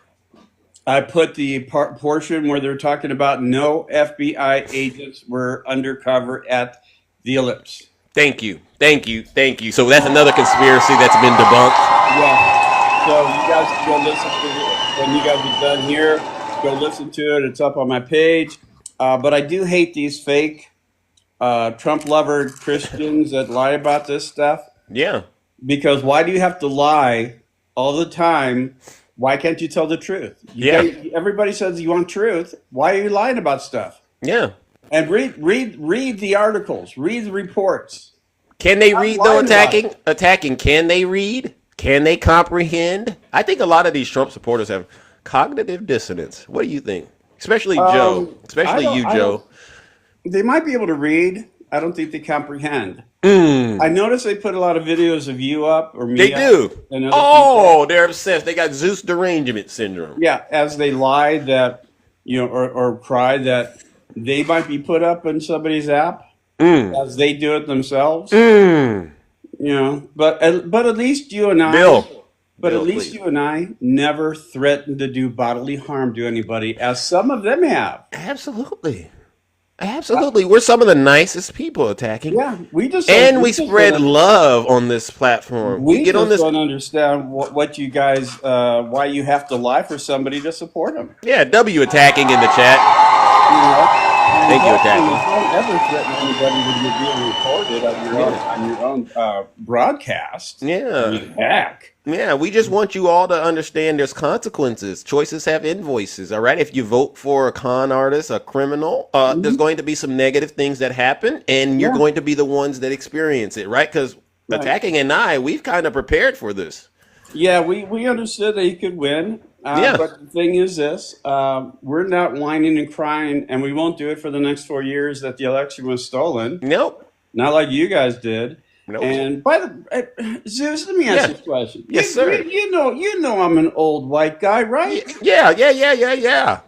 I put the portion where they're talking about no FBI agents were undercover at the ellipse. Thank you. So that's another conspiracy that's been debunked. Yeah. So you guys can go listen to it when you guys are done here. Go listen to it. It's up on my page. But I do hate these fake Trump lover Christians that lie about this stuff. Yeah. Because why do you have to lie all the time? Why can't you tell the truth? Everybody says you want truth. Why are you lying about stuff? Yeah. And read the articles. Read the reports. Can they read though? Attacking. Can they read? Can they comprehend? I think a lot of these Trump supporters have cognitive dissonance. What do you think? Especially Joe. Especially you, Joe. They might be able to read. I don't think they comprehend. I noticed they put a lot of videos of you up or me. They do. They're obsessed. They got Zeus derangement syndrome. Yeah, as they lie that, or cry that they might be put up in somebody's app as they do it themselves. But at least you and I, you and I never threatened to do bodily harm to anybody, as some of them have. Absolutely. We're some of the nicest people attacking. Yeah, we spread love on this platform. We don't understand what you guys, why you have to lie for somebody to support them. Yeah, W attacking in the chat. Thank you, attacking. Don't ever threaten anybody when you're being recorded on your own broadcast. Yeah. Heck. Yeah, we just want you all to understand there's consequences. Choices have invoices, all right? If you vote for a con artist, a criminal, there's going to be some negative things that happen, and you're going to be the ones that experience it, right? Because attacking and we've kind of prepared for this. Yeah, we understood that he could win. But the thing is this, we're not whining and crying, and we won't do it for the next 4 years that the election was stolen. Nope. Not like you guys did. Nope. And Zeus, let me ask you a question. Yes, sir. You know I'm an old white guy, right? Yeah. Yeah.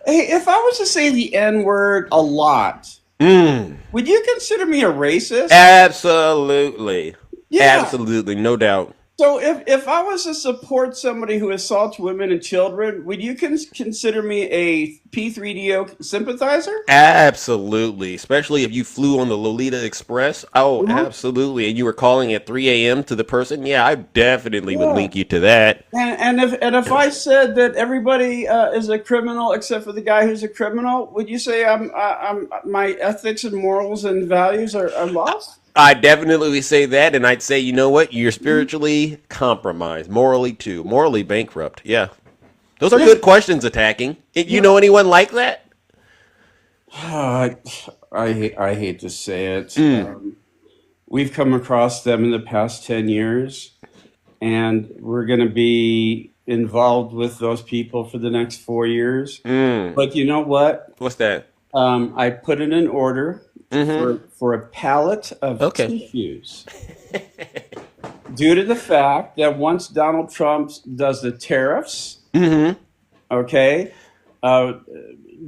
Hey, if I was to say the N-word a lot, would you consider me a racist? Absolutely. Yeah. Absolutely, no doubt. So if I was to support somebody who assaults women and children, would you consider me a P3DO sympathizer? Absolutely, especially if you flew on the Lolita Express. Oh, Mhm. absolutely. And you were calling at 3 a.m. to the person. Yeah, I definitely would Yeah. link you to that. And if I said that everybody is a criminal except for the guy who's a criminal, would you say I'm my ethics and morals and values are lost? I definitely would say that, and I'd say, you know what? You're spiritually compromised, morally too, morally bankrupt. Yeah, those are Yeah. good questions. Attacking. You Yeah. know anyone like that? I hate to say it. Mm, We've come across them in the past 10 years, and we're going to be involved with those people for the next 4 years. mm. But you know what? What's that? I put in an order Mm-hmm. for a pallet of Okay. tissues due to the fact that once Donald Trump does the tariffs, Mm-hmm. okay, uh,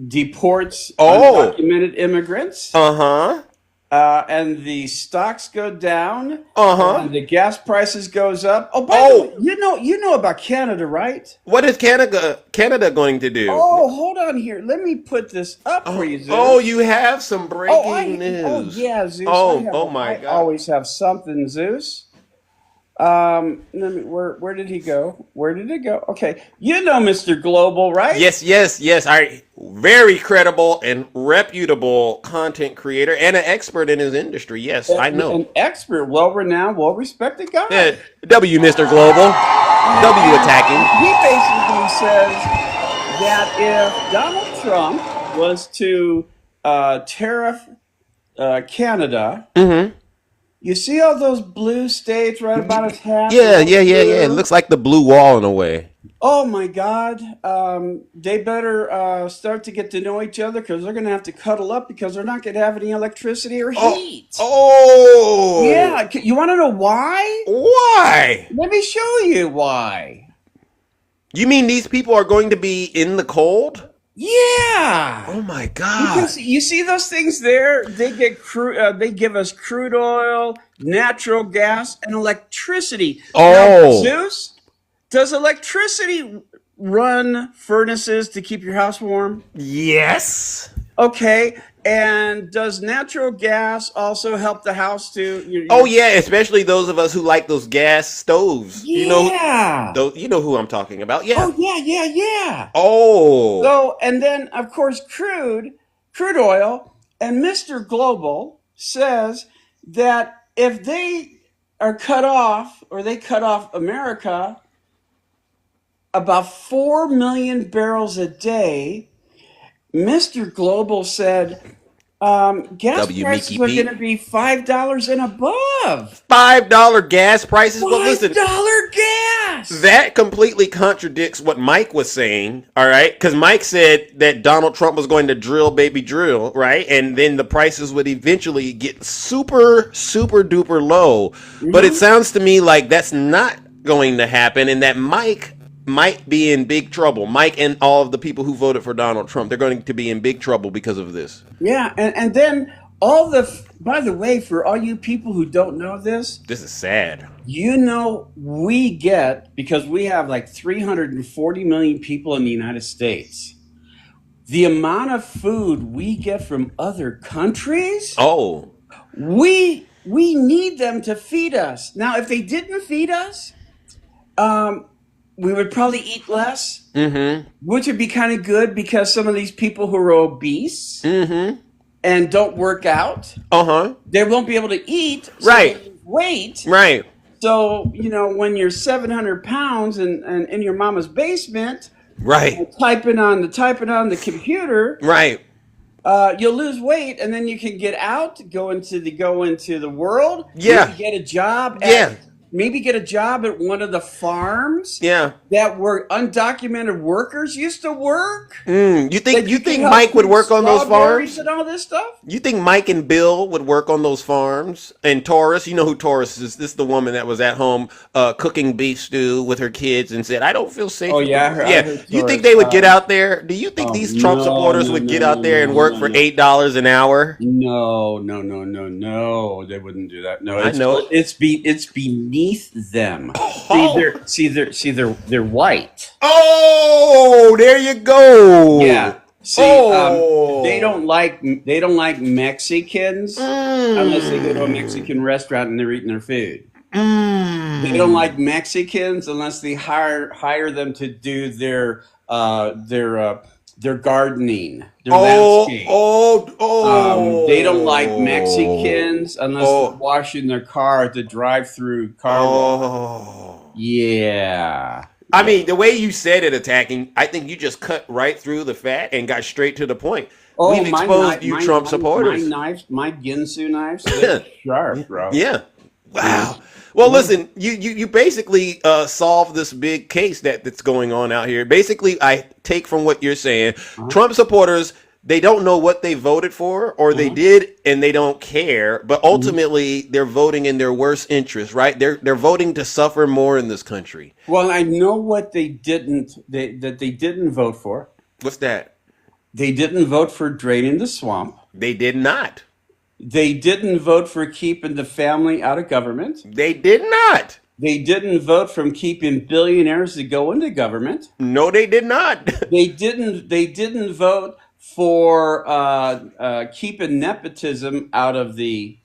deports Oh. undocumented immigrants, Uh-huh. and the stocks go down, Uh-huh. and the gas prices goes up. Oh, by the way, Oh, you know about Canada, right? what is Canada going to do? Oh, hold on here. Let me put this up for Oh, you, oh, Zeus. you have some breaking Oh news. yeah, Zeus. Oh my I God. always have something, Zeus. Let me, where did he go? Where did it go? Okay, you know Mr. Global, right? Yes, yes, yes. I very credible and reputable content creator and an expert in his industry. Yes, I know. An expert, well-renowned, well-respected Yeah, guy. W, Mr. Global. W attacking. He basically says that if Donald Trump was to tariff Canada, Mm-hmm. you see all those blue states right about his hat? Yeah, They're yeah, all yeah, yeah. It blue. looks like the blue wall in a way. Oh my God. They better start to get to know each other because they're going to have to cuddle up because they're not going to have any electricity or Oh, heat. oh. Yeah. You want to know why? Why? Let me show you why. You mean these people are going to be in the cold? Yeah. Oh my Because God. you see those things there, they get they give us crude oil, natural gas, and electricity. Now, Oh, Zeus, does electricity run furnaces to keep your house warm? yes. Okay, and does natural gas also help the house to Oh your yeah, especially those of us who like those gas stoves. yeah. You know who I'm talking about. Yeah. Oh yeah. Oh. So and then of course crude oil, and Mr. Global says that if they are cut off or they cut off America about 4 million barrels a day, Mr. Global said gas W prices Mickey are going to Pete. be $5 and above. $5 gas prices. Well, listen, $5 gas. that completely contradicts what Mike was saying, all right? Because Mike said that Donald Trump was going to drill, baby, drill, right? And then the prices would eventually get super, super duper low. But it Mhm. sounds to me like that's not going to happen, and that Mike might be in big trouble. Mike and all of the people who voted for Donald Trump, they're going to be in big trouble because of this. Yeah, and then by the way, for all you people who don't know this, This is sad. you know we get because we have like 340 million people in the United States. The amount of food we get from other countries, Oh. we need them to feed us. Now, if they didn't feed us, we would probably eat less, Mm-hmm. which would be kind of good because some of these people who are obese Mm-hmm. and don't work out, Uh-huh. they won't be able to eat, so they Right. lose weight. Right. So, when you're 700 pounds and in your mama's basement, Right. typing on the computer, Right. you'll lose weight, and then you can get out, go into the world, Yeah. Yeah. maybe get a job at one of the farms Yeah. that where undocumented workers used to work. You think That you can think help Mike would pick work on those strawberries farms? and all this stuff. You think Mike and Bill would work on those farms? And Taurus, you know who Taurus is? This is the woman that was at home cooking beef stew with her kids and said, "I don't feel safe." Oh with yeah, the-" I Yeah. heard You think Taurus. they would get out there? Do you think Oh these Trump supporters would get out there and work for no. $8 an hour? No, they wouldn't do that. No, I know it. it's beneath beneath them. They're white. Oh, there you go. Yeah. See, Oh. they don't like Mexicans unless they go to a Mexican restaurant and they're eating their food. They don't like Mexicans unless they hire them to do their gardening, their landscape. They don't like Mexicans unless they're washing their car at the drive-through car wash. Yeah. I mean, the way you said it, attacking, I think you just cut right through the fat and got straight to the point. We've exposed you Trump supporters. My Ginsu knives, they're sharp, bro. Yeah. Wow. Well, listen, you basically solved this big case that's going on out here. Basically, I take from what you're saying, Trump supporters, they don't know what they voted for, or they did and they don't care. But ultimately, they're voting in their worst interest, right? They're voting to suffer more in this country. Well, I know what they didn't vote for. What's that? They didn't vote for draining the swamp. They did not. They didn't vote for keeping the family out of government. They did not. They didn't vote from keeping billionaires to go into government. No, they did not. They didn't vote for keeping nepotism out of the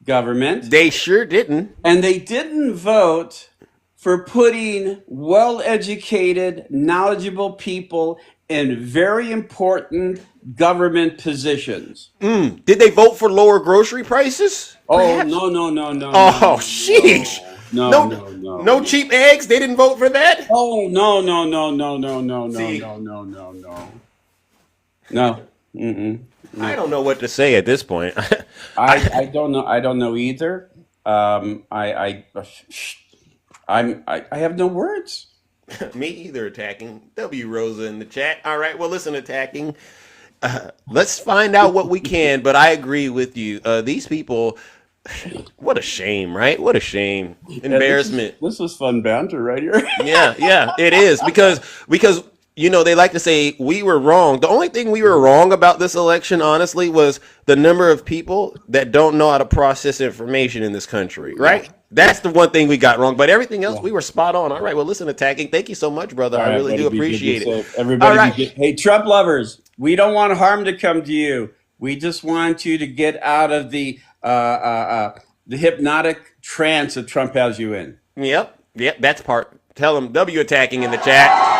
government. They sure didn't. And they didn't vote for putting well-educated, knowledgeable people in very important government positions. Did they vote for lower grocery prices? Perhaps? No. Oh, sheesh. No cheap eggs? They didn't vote for that? Oh, no. See? No. Mm-mm. I don't know what to say at this point. I don't know. I don't know either. I have no words. Me either, attacking. W. Rosa in the chat. All right, well, listen, attacking. Let's find out what we can, but I agree with you. These people, what a shame, right? What a shame. Embarrassment. This was fun banter right here. Yeah, it is. Because they like to say we were wrong. The only thing we were wrong about this election, honestly, was the number of people that don't know how to process information in this country, right? Yeah. That's the one thing we got wrong. But everything else, we were spot on. All right, well, listen, attacking. Thank you so much, brother. I really do appreciate it. Everybody, hey, Trump lovers, we don't want harm to come to you. We just want you to get out of the hypnotic trance that Trump has you in. Yep, that's part. Tell him W attacking in the chat.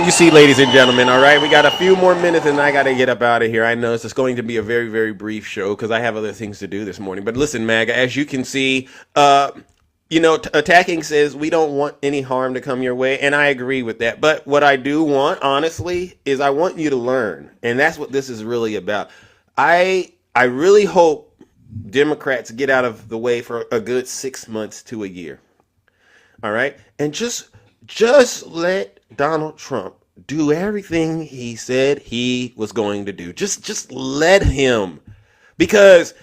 You see, ladies and gentlemen, all right, we got a few more minutes and I got to get up out of here. I know it's going to be a very, very brief show because I have other things to do this morning. But listen, MAGA, as you can see, attacking says we don't want any harm to come your way. And I agree with that. But what I do want, honestly, is I want you to learn. And that's what this is really about. I really hope Democrats get out of the way for a good 6 months to a year. All right. And just let Donald Trump do everything he said he was going to do. Just let him, because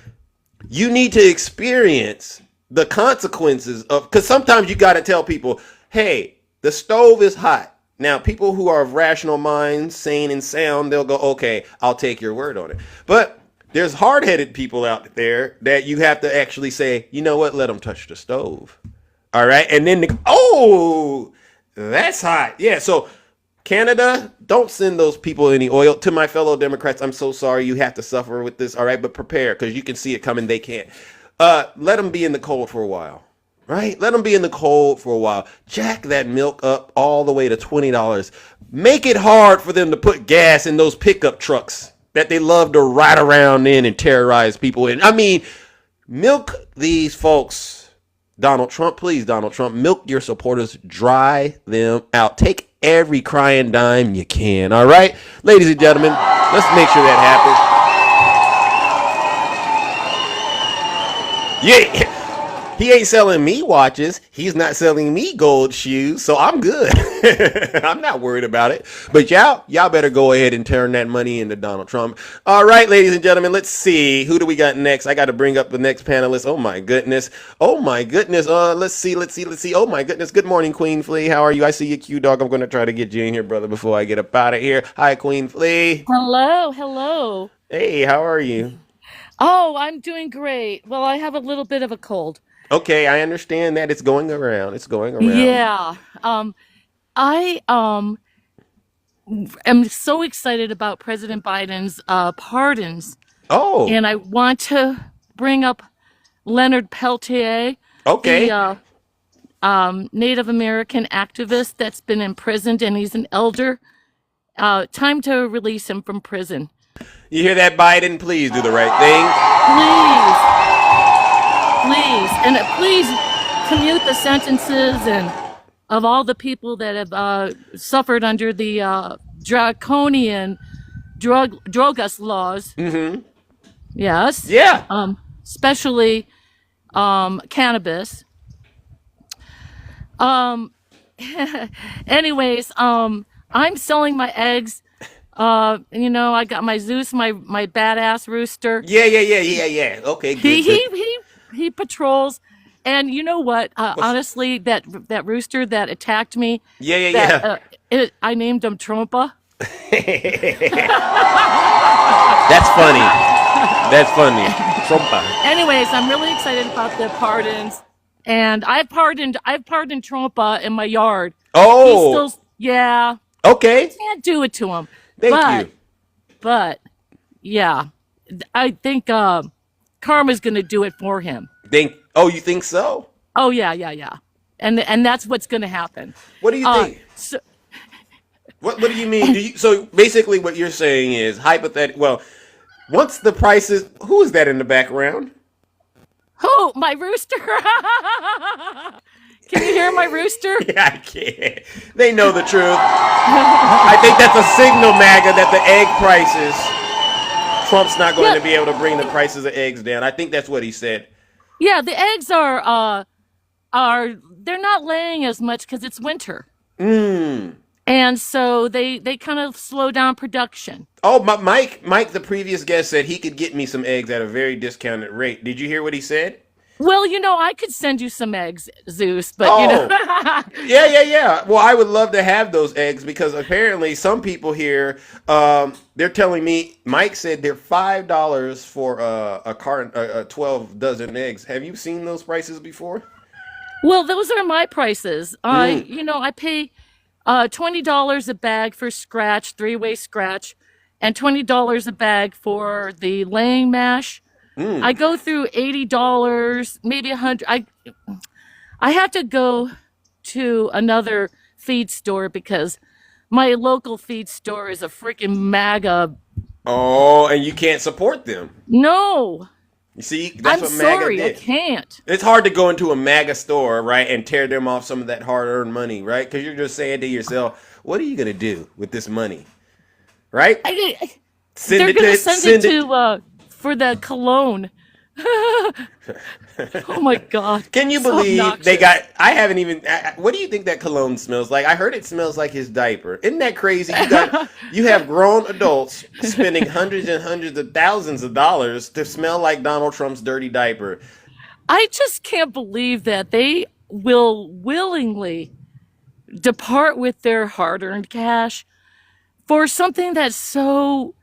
you need to experience the consequences because sometimes you got to tell people, hey, the stove is hot. Now, people who are of rational minds, sane and sound, they'll go, okay, I'll take your word on it. But there's hard-headed people out there that you have to actually say, you know what, let them touch the stove. All right. And then, that's hot. Yeah. So Canada, don't send those people any oil. To my fellow Democrats, I'm so sorry you have to suffer with this. All right. But prepare, because you can see it coming. They can't. Let them be in the cold for a while. Right. Let them be in the cold for a while. Jack that milk up all the way to $20. Make it hard for them to put gas in those pickup trucks that they love to ride around in and terrorize people in. I mean, milk these folks. Donald Trump, please, Donald Trump, milk your supporters, dry them out. Take every crying dime you can, all right? Ladies and gentlemen, let's make sure that happens. Yeah, he ain't selling me watches. He's not selling me gold shoes, so I'm good. I'm not worried about it. But y'all better go ahead and turn that money into Donald Trump. All right, ladies and gentlemen, let's see. Who do we got next? I got to bring up the next panelist. Oh, my goodness. Let's see. Oh, my goodness. Good morning, Queen Flea. How are you? I see you, Q-Dog. I'm going to try to get you in here, brother, before I get up out of here. Hi, Queen Flea. Hello. Hey, how are you? Oh, I'm doing great. Well, I have a little bit of a cold. Okay, I understand that it's going around. It's going around. Yeah. I am so excited about President Biden's pardons, Oh, and I want to bring up Leonard Peltier, the okay. Native American activist that's been imprisoned, and he's an elder. Time to release him from prison, You hear that, Biden? Please do the right thing. please, please, and please commute the sentences and of all the people that have suffered under the draconian drogas laws. Mm-hmm. Yes, Yeah. especially cannabis. Um, anyways, I'm selling my eggs. I got my Zeus, my badass rooster. Yeah. Okay, He good, he good. he he patrols, and you know what? What's Honestly, that rooster that attacked me, that yeah. I named him Trompa. That's funny. That's funny. Trumpa. Anyways, I'm really excited about the pardons, and I've pardoned Trompa in my yard. He's Oh, still, yeah, okay. can't do it to him, Thank but you. but yeah, I think karma's gonna do it for him. You think so? Oh yeah, and that's what's gonna happen. What do you Uh, think? so, What do you mean? So basically what you're saying is hypothetical. Well, once the prices, who is that in the background? who? My rooster? Can you hear my rooster? Yeah, I can't. They know the truth. I think that's a signal, MAGA, that the egg prices, Trump's not going Yeah, to be able to bring the prices of eggs down. I think that's what he said. yeah. The eggs are they're not laying as much because it's winter, Mm. and so they kind of slow down production. Oh, Mike, the previous guest said he could get me some eggs at a very discounted rate. Did you hear what he said? Well, I could send you some eggs, Zeus, but Oh, yeah. Well, I would love to have those eggs because apparently some people here, they're telling me. Mike said they're $5 for a carton, 12 dozen eggs. Have you seen those prices before? well, those are my prices. Mm. I pay $20 a bag for scratch, three-way scratch, and $20 a bag for the laying mash. I Mm. go through $80, maybe 100. I have to go to another feed store because my local feed store is a freaking MAGA. Oh, and you can't support them. No, You see, that's I'm what MAGA sorry, I did. can't. It's hard to go into a MAGA store, right, and tear them off some of that hard-earned money, right? Because you're just saying to yourself, "What are you gonna do with this money?" Right? I, Send they're it gonna to send it send it. to for the cologne. Oh my god, Can you so believe they obnoxious. got? I haven't even. What do you think that cologne smells like? I heard it smells like his diaper. Isn't that crazy? You have grown adults spending hundreds and hundreds of thousands of dollars to smell like Donald Trump's dirty diaper. I just can't believe that they will willingly depart with their hard-earned cash for something that's so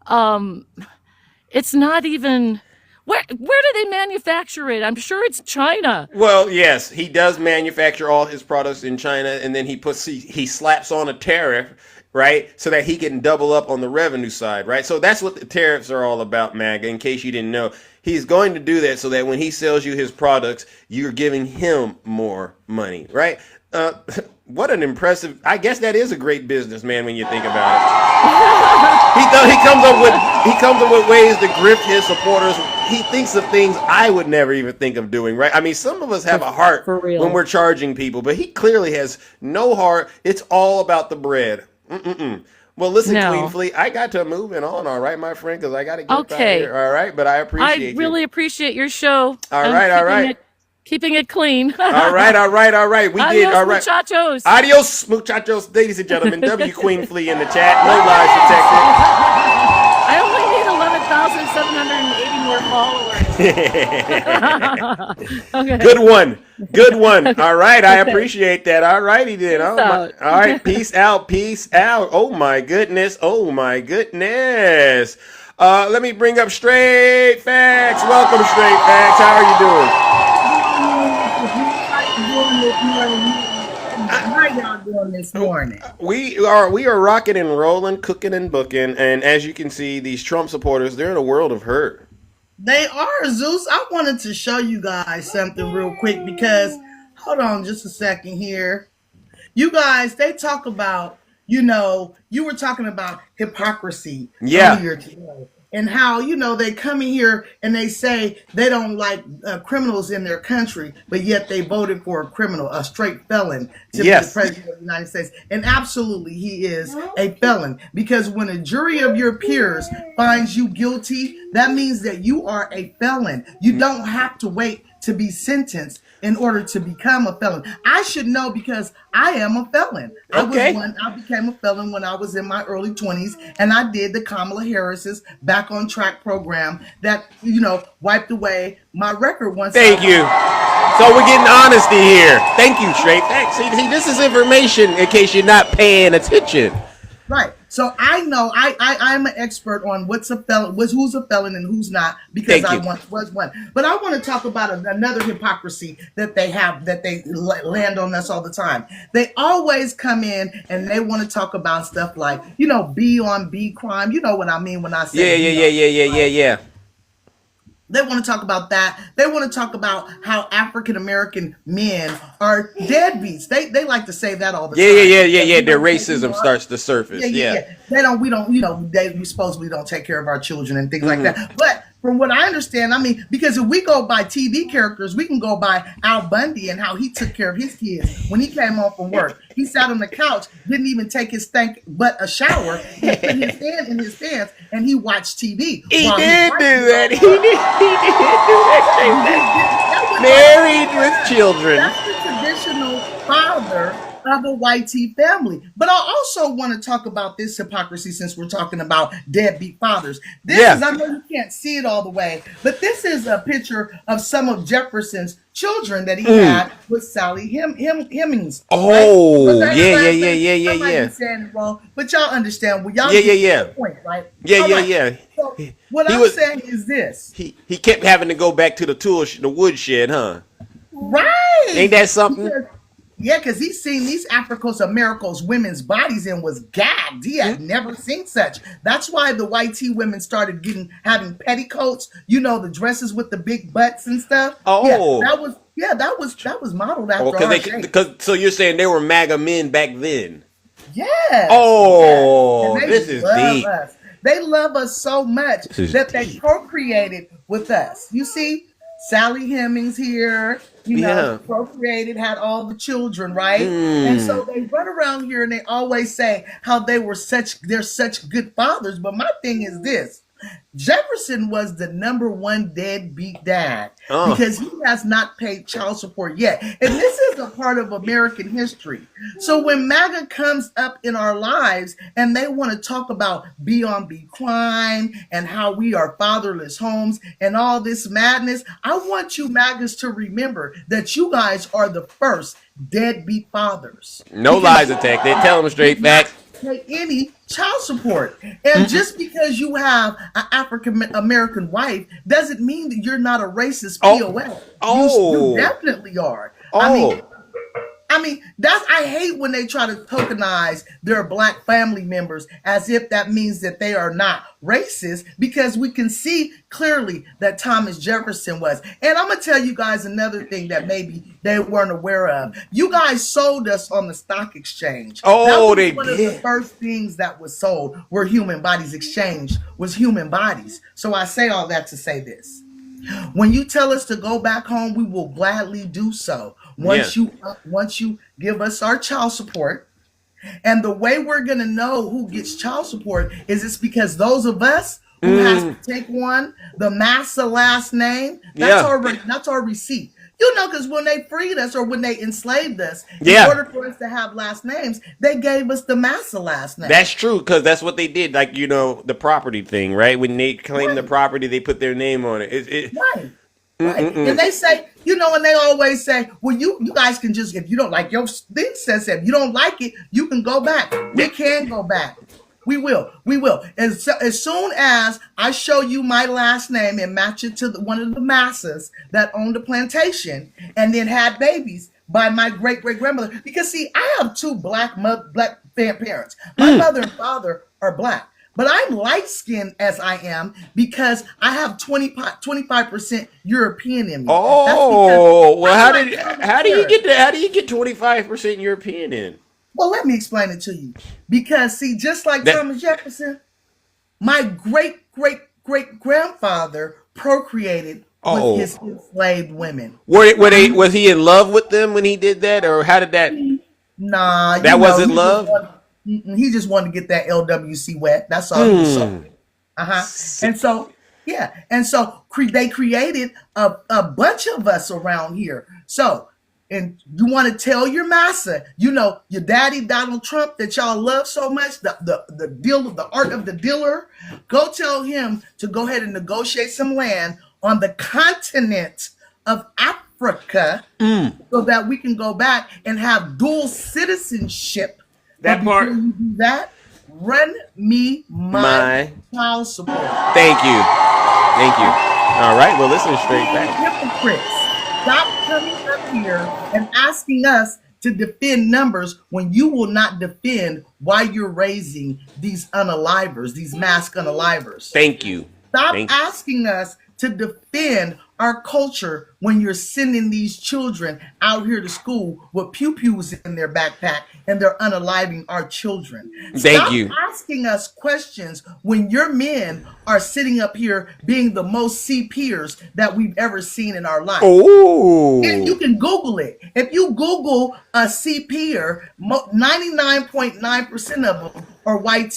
um it's not even where do they manufacture it? I'm sure it's China. Well, yes, he does manufacture all his products in China, and then he slaps on a tariff, right, so that he can double up on the revenue side, right? So that's what the tariffs are all about, MAGA. In case you didn't know, he's going to do that so that when he sells you his products, you're giving him more money, right? Uh, what an impressive! I guess that is a great businessman when you think about it. He comes up with ways to grift his supporters. He thinks of things I would never even think of doing, right? I mean, some of us have For, a heart for when real. we're charging people, but he clearly has no heart. It's all about the bread. Mm-mm-mm. Well, listen, Queen No. Fleet, I got to moving on, all right, my friend, because I got to get up out of Okay. here, all right? But I I appreciate you. really appreciate your show All and right, all right. keeping it clean. All right. We did, Adios, all right. muchachos. Adios, muchachos, ladies and gentlemen. W Queen Flea in the chat. No lies detected. I only need 11,780 more followers. Okay. Good one. Good one. All right. I Okay. appreciate that. All righty then. Peace Oh my. out. All right. Peace out. Peace out. Oh my goodness. Oh my goodness. Let me bring up Straight Facts. Welcome, Straight Facts. How are you doing? How y'all doing this morning? We are rocking and rolling, cooking and booking, and as you can see, these Trump supporters, they're in a world of hurt. They are, Zeus. I wanted to show you guys something real quick because, hold on just a second here. You guys, they talk about, you were talking about hypocrisy Yeah. earlier today. And how, they come in here and they say they don't like criminals in their country, but yet they voted for a criminal, a straight felon, to be the Yes. president of the United States. And absolutely, he is a felon. Because when a jury of your peers finds you guilty, that means that you are a felon. You don't have to wait to be sentenced in order to become a felon. I should know because I am a felon. Okay. I became a felon when I was in my early 20s, and I did the Kamala Harris's Back on Track program that, wiped away my record once. Thank you. So we're getting honesty here. Thank you, Straight Facts. See, this is information in case you're not paying attention. Right. So I know I'm an expert on what's a felon, who's a felon and who's not, because I once was one. But I want to talk about another hypocrisy that they have, that they land on us all the time. They always come in and they want to talk about stuff like, B on B crime. You know what I mean when I say Yeah. They want to talk about that. They want to talk about how African American men are deadbeats. They like to say that all the time. Yeah. Their racism starts to surface. Yeah. We supposedly don't take care of our children and things like that. But from what I understand, because if we go by TV characters, we can go by Al Bundy and how he took care of his kids when he came home from work. He sat on the couch, didn't even take his stank but a shower. He put his hand in his pants and he watched TV. He did do that. He did do that. Married with children. That's the traditional father of a white tea family. But I also want to talk about this hypocrisy since we're talking about deadbeat fathers. I know you can't see it all the way, but this is a picture of some of Jefferson's children that he had with Sally Hemings. Oh, right? Yeah. Saying it wrong, but y'all understand. Well, y'all Yeah. the point, right? Yeah. So what I'm saying is this. He kept having to go back to the woodshed, huh? Right. Ain't that something? Because he's seen these Africos Americos women's bodies and was gagged. He had never seen such. That's why the white tea women started having petticoats. The dresses with the big butts and stuff. Oh, that was modeled after our shape. So you're saying they were MAGA men back then? Yes. Oh, yes. this is deep. Us. They love us so much that they procreated with us. You see, Sally Hemings here, procreated, had all the children, right? And so they run around here and they always say how they're such good fathers. But my thing is this. Jefferson was the number one deadbeat dad because he has not paid child support yet. And this is a part of American history. So when MAGA comes up in our lives and they want to talk about B on B crime and how we are fatherless homes and all this madness, I want you MAGAs to remember that you guys are the first deadbeat fathers. No lies attack. They tell them straight facts. Pay any child support. And just because you have an African American wife doesn't mean that you're not a racist POS. You definitely are. I hate when they try to tokenize their black family members as if that means that they are not racist, because we can see clearly that Thomas Jefferson was. And I'm going to tell you guys another thing that maybe they weren't aware of. You guys sold us on the stock exchange. Oh, they one did. Of the first things that was sold were human bodies exchanged, was human bodies. So I say all that to say this. When you tell us to go back home, we will gladly do so. Once you give us our child support, and the way we're gonna know who gets child support is it's because those of us who has to take the Massa last name, that's our receipt. Because when they freed us or when they enslaved us, in order for us to have last names, they gave us the Massa last name. That's true, because that's what they did. Like, the property thing, right? When they claim the property, they put their name on it. Right. And they say, and they always say, well, you guys can just, if you don't like your thing says that, if you don't like it, you can go back. We can go back. We will. We will. As soon as I show you my last name and match it to one of the masses that owned the plantation and then had babies by my great great grandmother. Because see, I have two black parents. My mother and father are black. But I'm light skinned as I am because I have 25% European in me. Oh, well, how do you get 25% European in? Well, let me explain it to you. Because see, just like Thomas Jefferson, my great great great grandfather procreated with his enslaved women. Was he in love with them when he did that, or how did that? Nah, that wasn't love. He just wanted to get that LWC wet. That's all he was so. And so, yeah, and so they created a bunch of us around here. So, and you want to tell your massa, your daddy Donald Trump that y'all love so much, the deal of the art of the dealer. Go tell him to go ahead and negotiate some land on the continent of Africa, so that we can go back and have dual citizenship. That part. Before you do that, run me my child support. Thank you. All right. Well, listen, straight back. Hypocrites, stop coming up here and asking us to defend numbers when you will not defend why you're raising these unalivers, these mask unalivers. Thank you. Stop asking us to defend our culture when you're sending these children out here to school with pew-pews in their backpack and they're unaliving our children. Stop asking us questions when your men are sitting up here being the most CPers that we've ever seen in our life. Oh, you can Google it. If you Google a CPer, 99.9% of them are white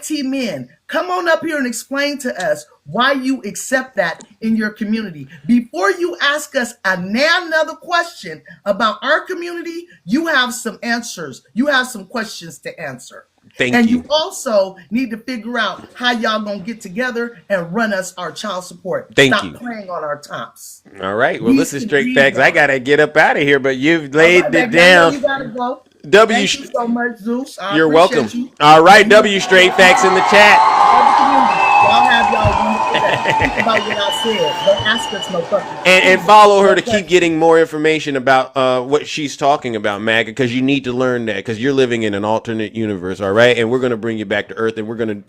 men. Come on up here and explain to us why you accept that in your community. Before you ask us another question about our community, you have some answers. You have some questions to answer. And you also need to figure out how y'all gonna get together and run us our child support. Stop playing on our tops. All right. Well, listen, straight facts. I gotta get up out of here, but you've laid it down. You gotta go. Thank you so much, Zeus. You're welcome. You. All right, W straight facts in the chat. Y'all have y'all wonderful day. Think about what I said. Don't ask us no questions. And follow her to keep getting more information about what she's talking about, MAGA, because you need to learn that, because you're living in an alternate universe. All right, and we're gonna bring you back to Earth, and we're gonna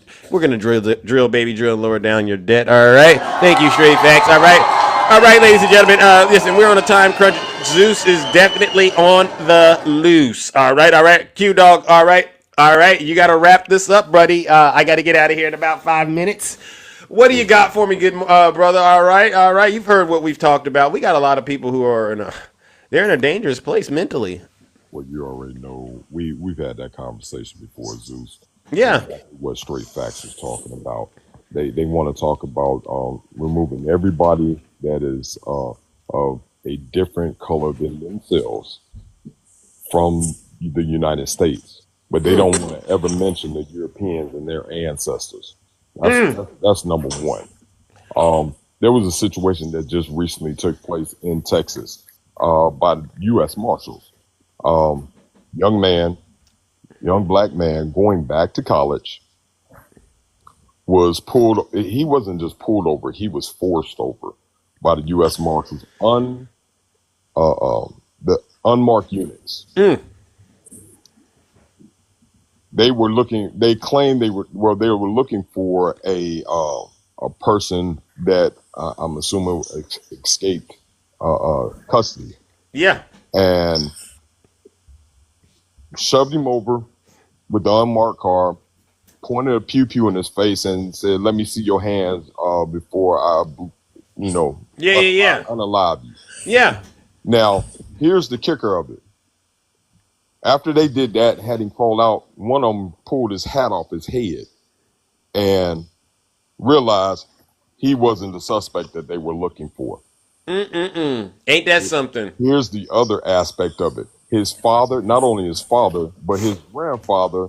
drill, baby, drill, and lower down your debt. All right. Thank you, straight facts. All right, ladies and gentlemen. Listen, we're on a time crunch. Zeus is definitely on the loose. All right. Q Dog. All right. You got to wrap this up, buddy. I got to get out of here in about 5 minutes. What do you got for me, good brother? All right. You've heard what we've talked about. We got a lot of people who are they're in a dangerous place mentally. Well, you already know we've had that conversation before, Zeus. Yeah. What straight facts is talking about. They want to talk about removing everybody that is of a different color than themselves from the United States, but they don't want to ever mention the Europeans and their ancestors. That's number one. There was a situation that just recently took place in Texas by the U.S. Marshals. Young black man going back to college was pulled. He wasn't just pulled over; he was forced over by the U.S. Marshals the unmarked units. They were looking. They claimed they were looking for a person that I'm assuming escaped custody. Yeah, and shoved him over with the unmarked car, pointed a pew in his face, and said, "Let me see your hands before I, unalive you." Yeah. Now, here's the kicker of it. After they did that, had him crawl out, one of them pulled his hat off his head and realized he wasn't the suspect that they were looking for. Ain't that something? Here's the other aspect of it. His father, not only his father, but his grandfather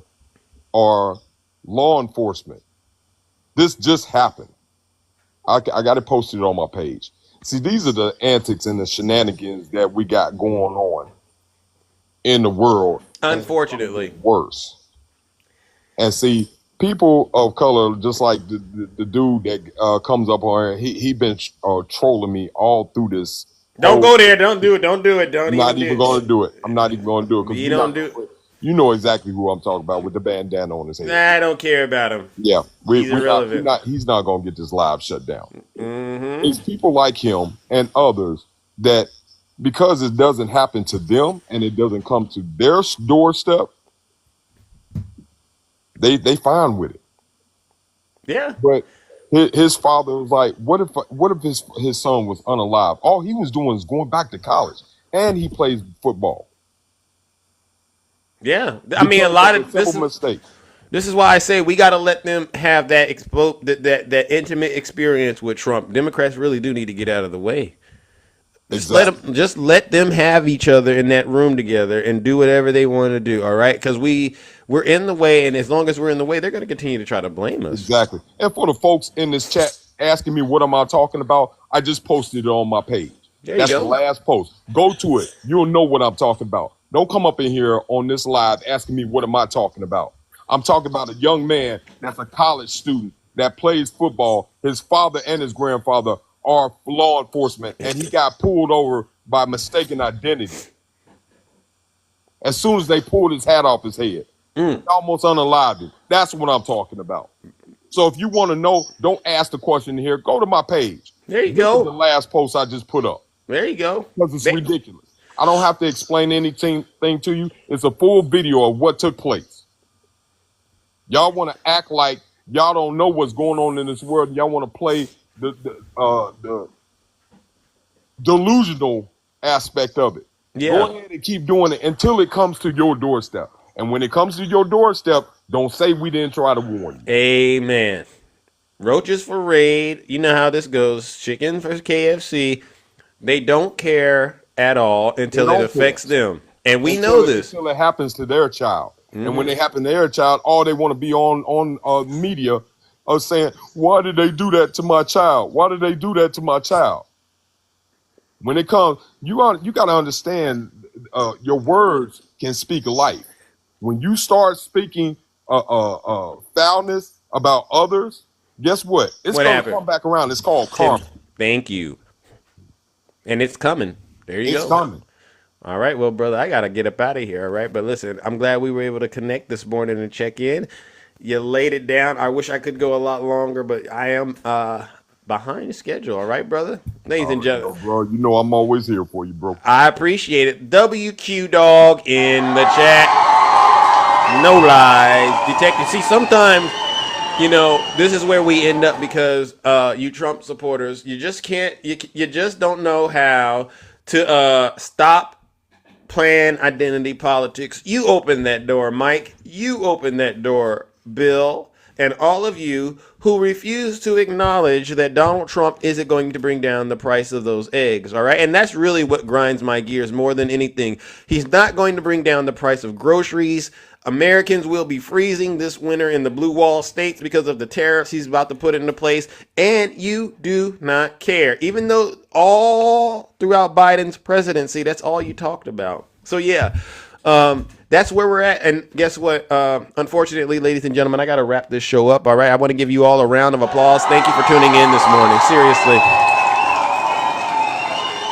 are law enforcement. This just happened. I got it posted on my page. See, these are the antics and the shenanigans that we got going on in the world. Unfortunately. Worse. And see, people of color, just like the dude that comes up on here, he been trolling me all through this. Don't go there. Don't do it. Don't do it. Don't I'm not even do even it. going to do it. I'm not even going to do it because You don't do. you know exactly who I'm talking about with the bandana on his head. Nah, I don't care about him. Yeah, He's irrelevant. He's not going to get this live shut down. Mm-hmm. It's people like him and others that, because it doesn't happen to them and it doesn't come to their doorstep, they fine with it. Yeah. But his father was like, what if his son was unalive? All he was doing is going back to college, and he plays football. Yeah, I mean, a lot of simple mistake. This is why I say we got to let them have that that intimate experience with Trump. Democrats really do need to get out of the way. Just let them have each other in that room together and do whatever they want to do. All right, because we're in the way, and as long as we're in the way, they're going to continue to try to blame us. Exactly. And for the folks in this chat asking me what am I talking about, I just posted it on my page. That's the last post. Go to it. You'll know what I'm talking about. Don't come up in here on this live asking me what am I talking about. I'm talking about a young man that's a college student that plays football. His father and his grandfather are law enforcement, and he got pulled over by mistaken identity. As soon as they pulled his hat off his head, they almost unalived him. That's what I'm talking about. So if you want to know, don't ask the question here. Go to my page. There you Look go. at the last post I just put up. There you go. Because it's ridiculous. I don't have to explain anything to you. It's a full video of what took place. Y'all want to act like y'all don't know what's going on in this world. Y'all want to play the delusional aspect of it. Yeah. Go ahead and keep doing it until it comes to your doorstep. And when it comes to your doorstep, don't say we didn't try to warn you. Amen. Roaches for Raid. You know how this goes. Chicken for KFC. They don't care at all until it affects them. And we know this. Until it happens to their child. And when it happens to their child, all they want to be on media saying, why did they do that to my child? Why did they do that to my child? When it comes, you got to understand your words can speak life. When you start speaking foulness about others, guess what? It's going to come back around. It's called karma. Thank you. And it's coming. There you go. It's coming. All right, well, brother, I got to get up out of here, all right? But listen, I'm glad we were able to connect this morning and check in. You laid it down. I wish I could go a lot longer, but I am behind schedule, all right, brother? Ladies and gentlemen. Bro, you know I'm always here for you, bro. I appreciate it. WQ Dog in the chat. No lies. Detective, see, sometimes, you know, this is where we end up because you Trump supporters, you just can't, you just don't know how to stop playing identity politics. You open that door, Mike. You open that door, Bill. And all of you who refuse to acknowledge that Donald Trump isn't going to bring down the price of those eggs, all right? And that's really what grinds my gears more than anything. He's not going to bring down the price of groceries. Americans will be freezing this winter in the blue wall states because of the tariffs he's about to put into place. And you do not care. Even though all throughout Biden's presidency, that's all you talked about. So, yeah. That's where we're at. And guess what? Unfortunately, ladies and gentlemen, I got to wrap this show up. All right. I want to give you all a round of applause. Thank you for tuning in this morning. Seriously.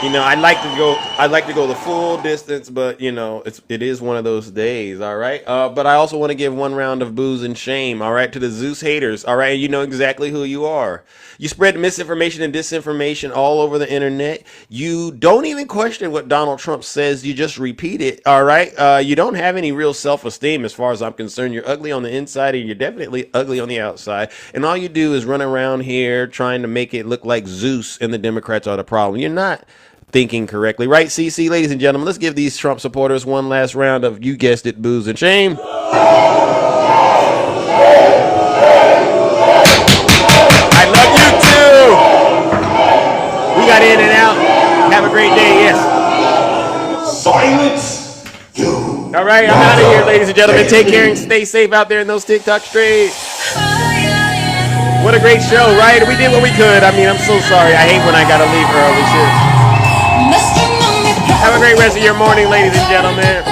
You know, I'd like to go the full distance, but you know, it is one of those days, all right? But I also want to give one round of booze and shame, all right, to the Zeus haters, all right? And you know exactly who you are. You spread misinformation and disinformation all over the internet. You don't even question what Donald Trump says. You just repeat it, all right? You don't have any real self-esteem as far as I'm concerned. You're ugly on the inside and you're definitely ugly on the outside. And all you do is run around here trying to make it look like Zeus and the Democrats are the problem. You're not thinking correctly. Right, CC? Ladies and gentlemen, let's give these Trump supporters one last round of, you guessed it, booze and shame. I love you too. We got in and out. Have a great day. Yes. Silence. You. All right, I'm out of here, ladies and gentlemen. Take care and stay safe out there in those TikTok streets. What a great show, right? We did what we could. I mean, I'm so sorry. I hate when I gotta leave early. Seriously. Have a great rest of your morning, ladies and gentlemen.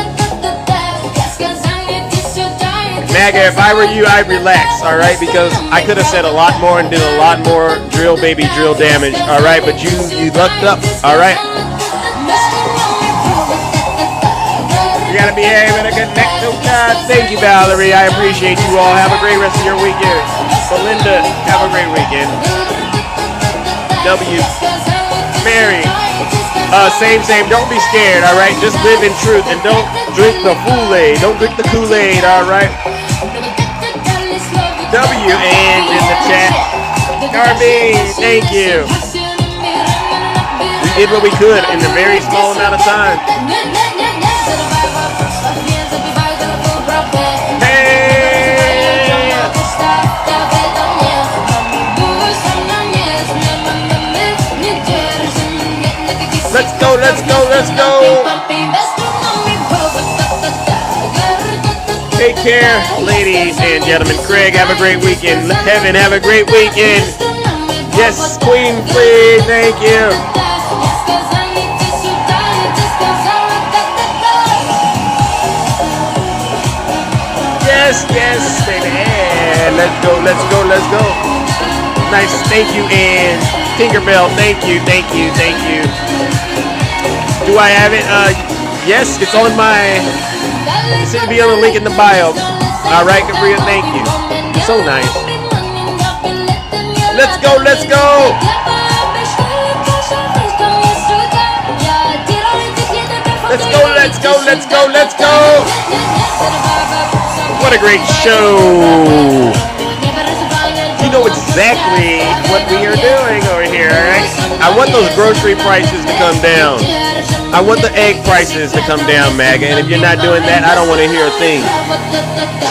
MAGA, if I were you, I'd relax, all right? Because I could have said a lot more and did a lot more drill, baby, drill damage, all right? But you lucked up, all right? You gotta behave and connect to God. Thank you, Valerie. I appreciate you all. Have a great rest of your weekend. Belinda, have a great weekend. W. Mary. Same. Don't be scared, all right? Just live in truth and don't drink the Kool-Aid. Don't drink the Kool-Aid, all right? W and in the chat. Darby, thank you. We did what we could in a very small amount of time. Let's go. Take care, ladies and gentlemen. Craig, have a great weekend. Kevin, have a great weekend. Yes, Queen Free, thank you. Yes, baby. Let's go. Nice, thank you, and Tinkerbell, thank you. Do I have it? Yes, it's on my. It should be on the link in the bio. All right, Cabria, thank you. You're so nice. Let's go. Let's go. What a great show. You know exactly what we are doing over here, all right? I want those grocery prices to come down. I want the egg prices to come down, MAGA. And if you're not doing that, I don't want to hear a thing.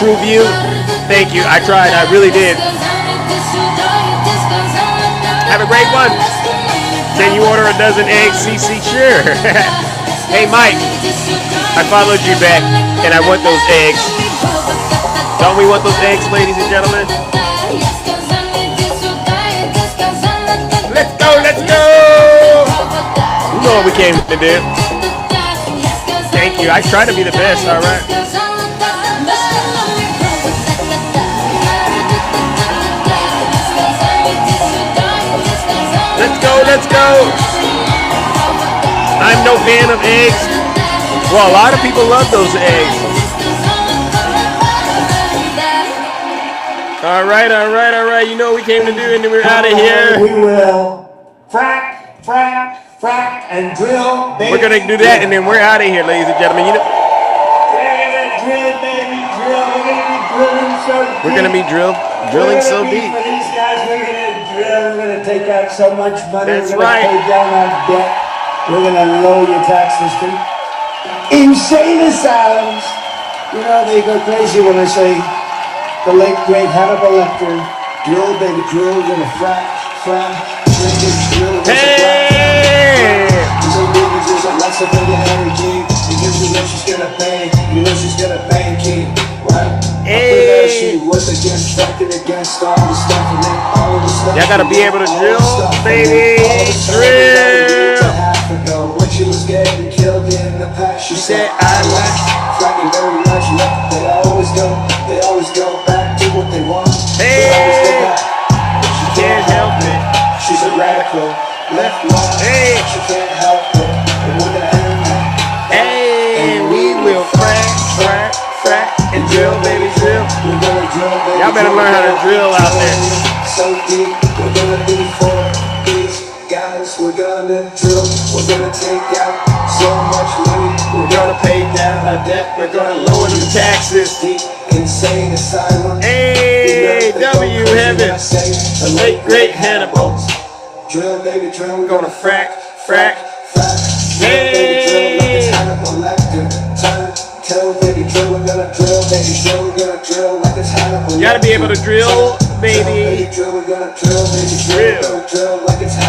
True View, thank you. I tried. I really did. Have a great one. Can you order a dozen eggs, CC? Sure. Hey, Mike. I followed you back, and I want those eggs. Don't we want those eggs, ladies and gentlemen? Let's go. You know what we came to do. Thank you. I try to be the best, all right? Let's go. I'm no fan of eggs. Well, a lot of people love those eggs. All right. You know what we came to do, and then we're out of here. We will frack, and drill. Baby. We're gonna do that, and then we're out of here, ladies and gentlemen. You know, we're gonna be drilling so deep. For these guys, we're gonna drill. We're gonna take out so much money. That's we're gonna pay down our debt. We're gonna lower your taxes to insane asylums. You know they go crazy when I say the late great Hannibal Lecter. Drill, baby, drill. We're gonna frack. Hey! Lots of energy. You know she's gonna bang. You know she's gonna bang, King. Right? Hey! She was against all the stuff and then all of the stuff. Y'all gotta be able to drill, baby. Drill. When she was getting killed in the past, she said I like fracking very much. They always go back to what they want. Hey! She can't help it. She's a radical, left wing. Hey! She can't help it. Hey! We will frack, and drill, baby, drill. Y'all better learn how to drill out there. So deep, we're gonna be for these guys. We're gonna drill. We're gonna take out so much money. We're gonna pay down our debt. We're gonna lower the taxes. Deep, insane asylum. Hey, W heaven. The late great Hannibal. Drill, baby, drill. We're gonna frack. Hey. You gotta be able to drill, baby. Drill.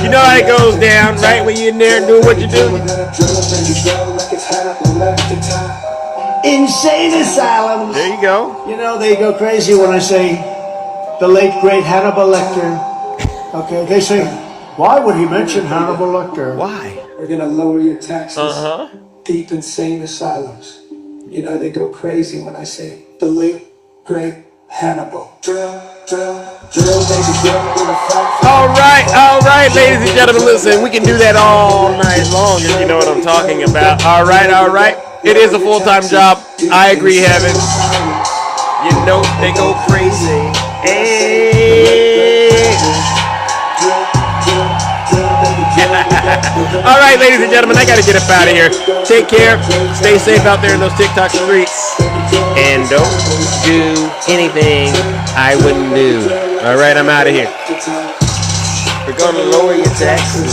You know how it goes down, right? When you're in there doing what you do. Insane asylums. There you go. You know, they go crazy when I say the late great Hannibal Lecter. Okay, they say, why would he mention Hannibal Lecter? Why? We're gonna lower your taxes. Deep insane asylums. You know, they go crazy when I say the late Great Hannibal. Baby, All right, ladies and gentlemen, listen, we can do that all night long if you know what I'm talking about. All right. It is a full-time job. I agree, Heaven. You know they go crazy. Hey. All right, ladies and gentlemen, I got to get up out of here. Take care. Stay safe out there in those TikTok streets. And don't do anything I wouldn't do. All right, I'm out of here. We're going to lower your taxes.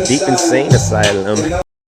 Deep Insane Asylum.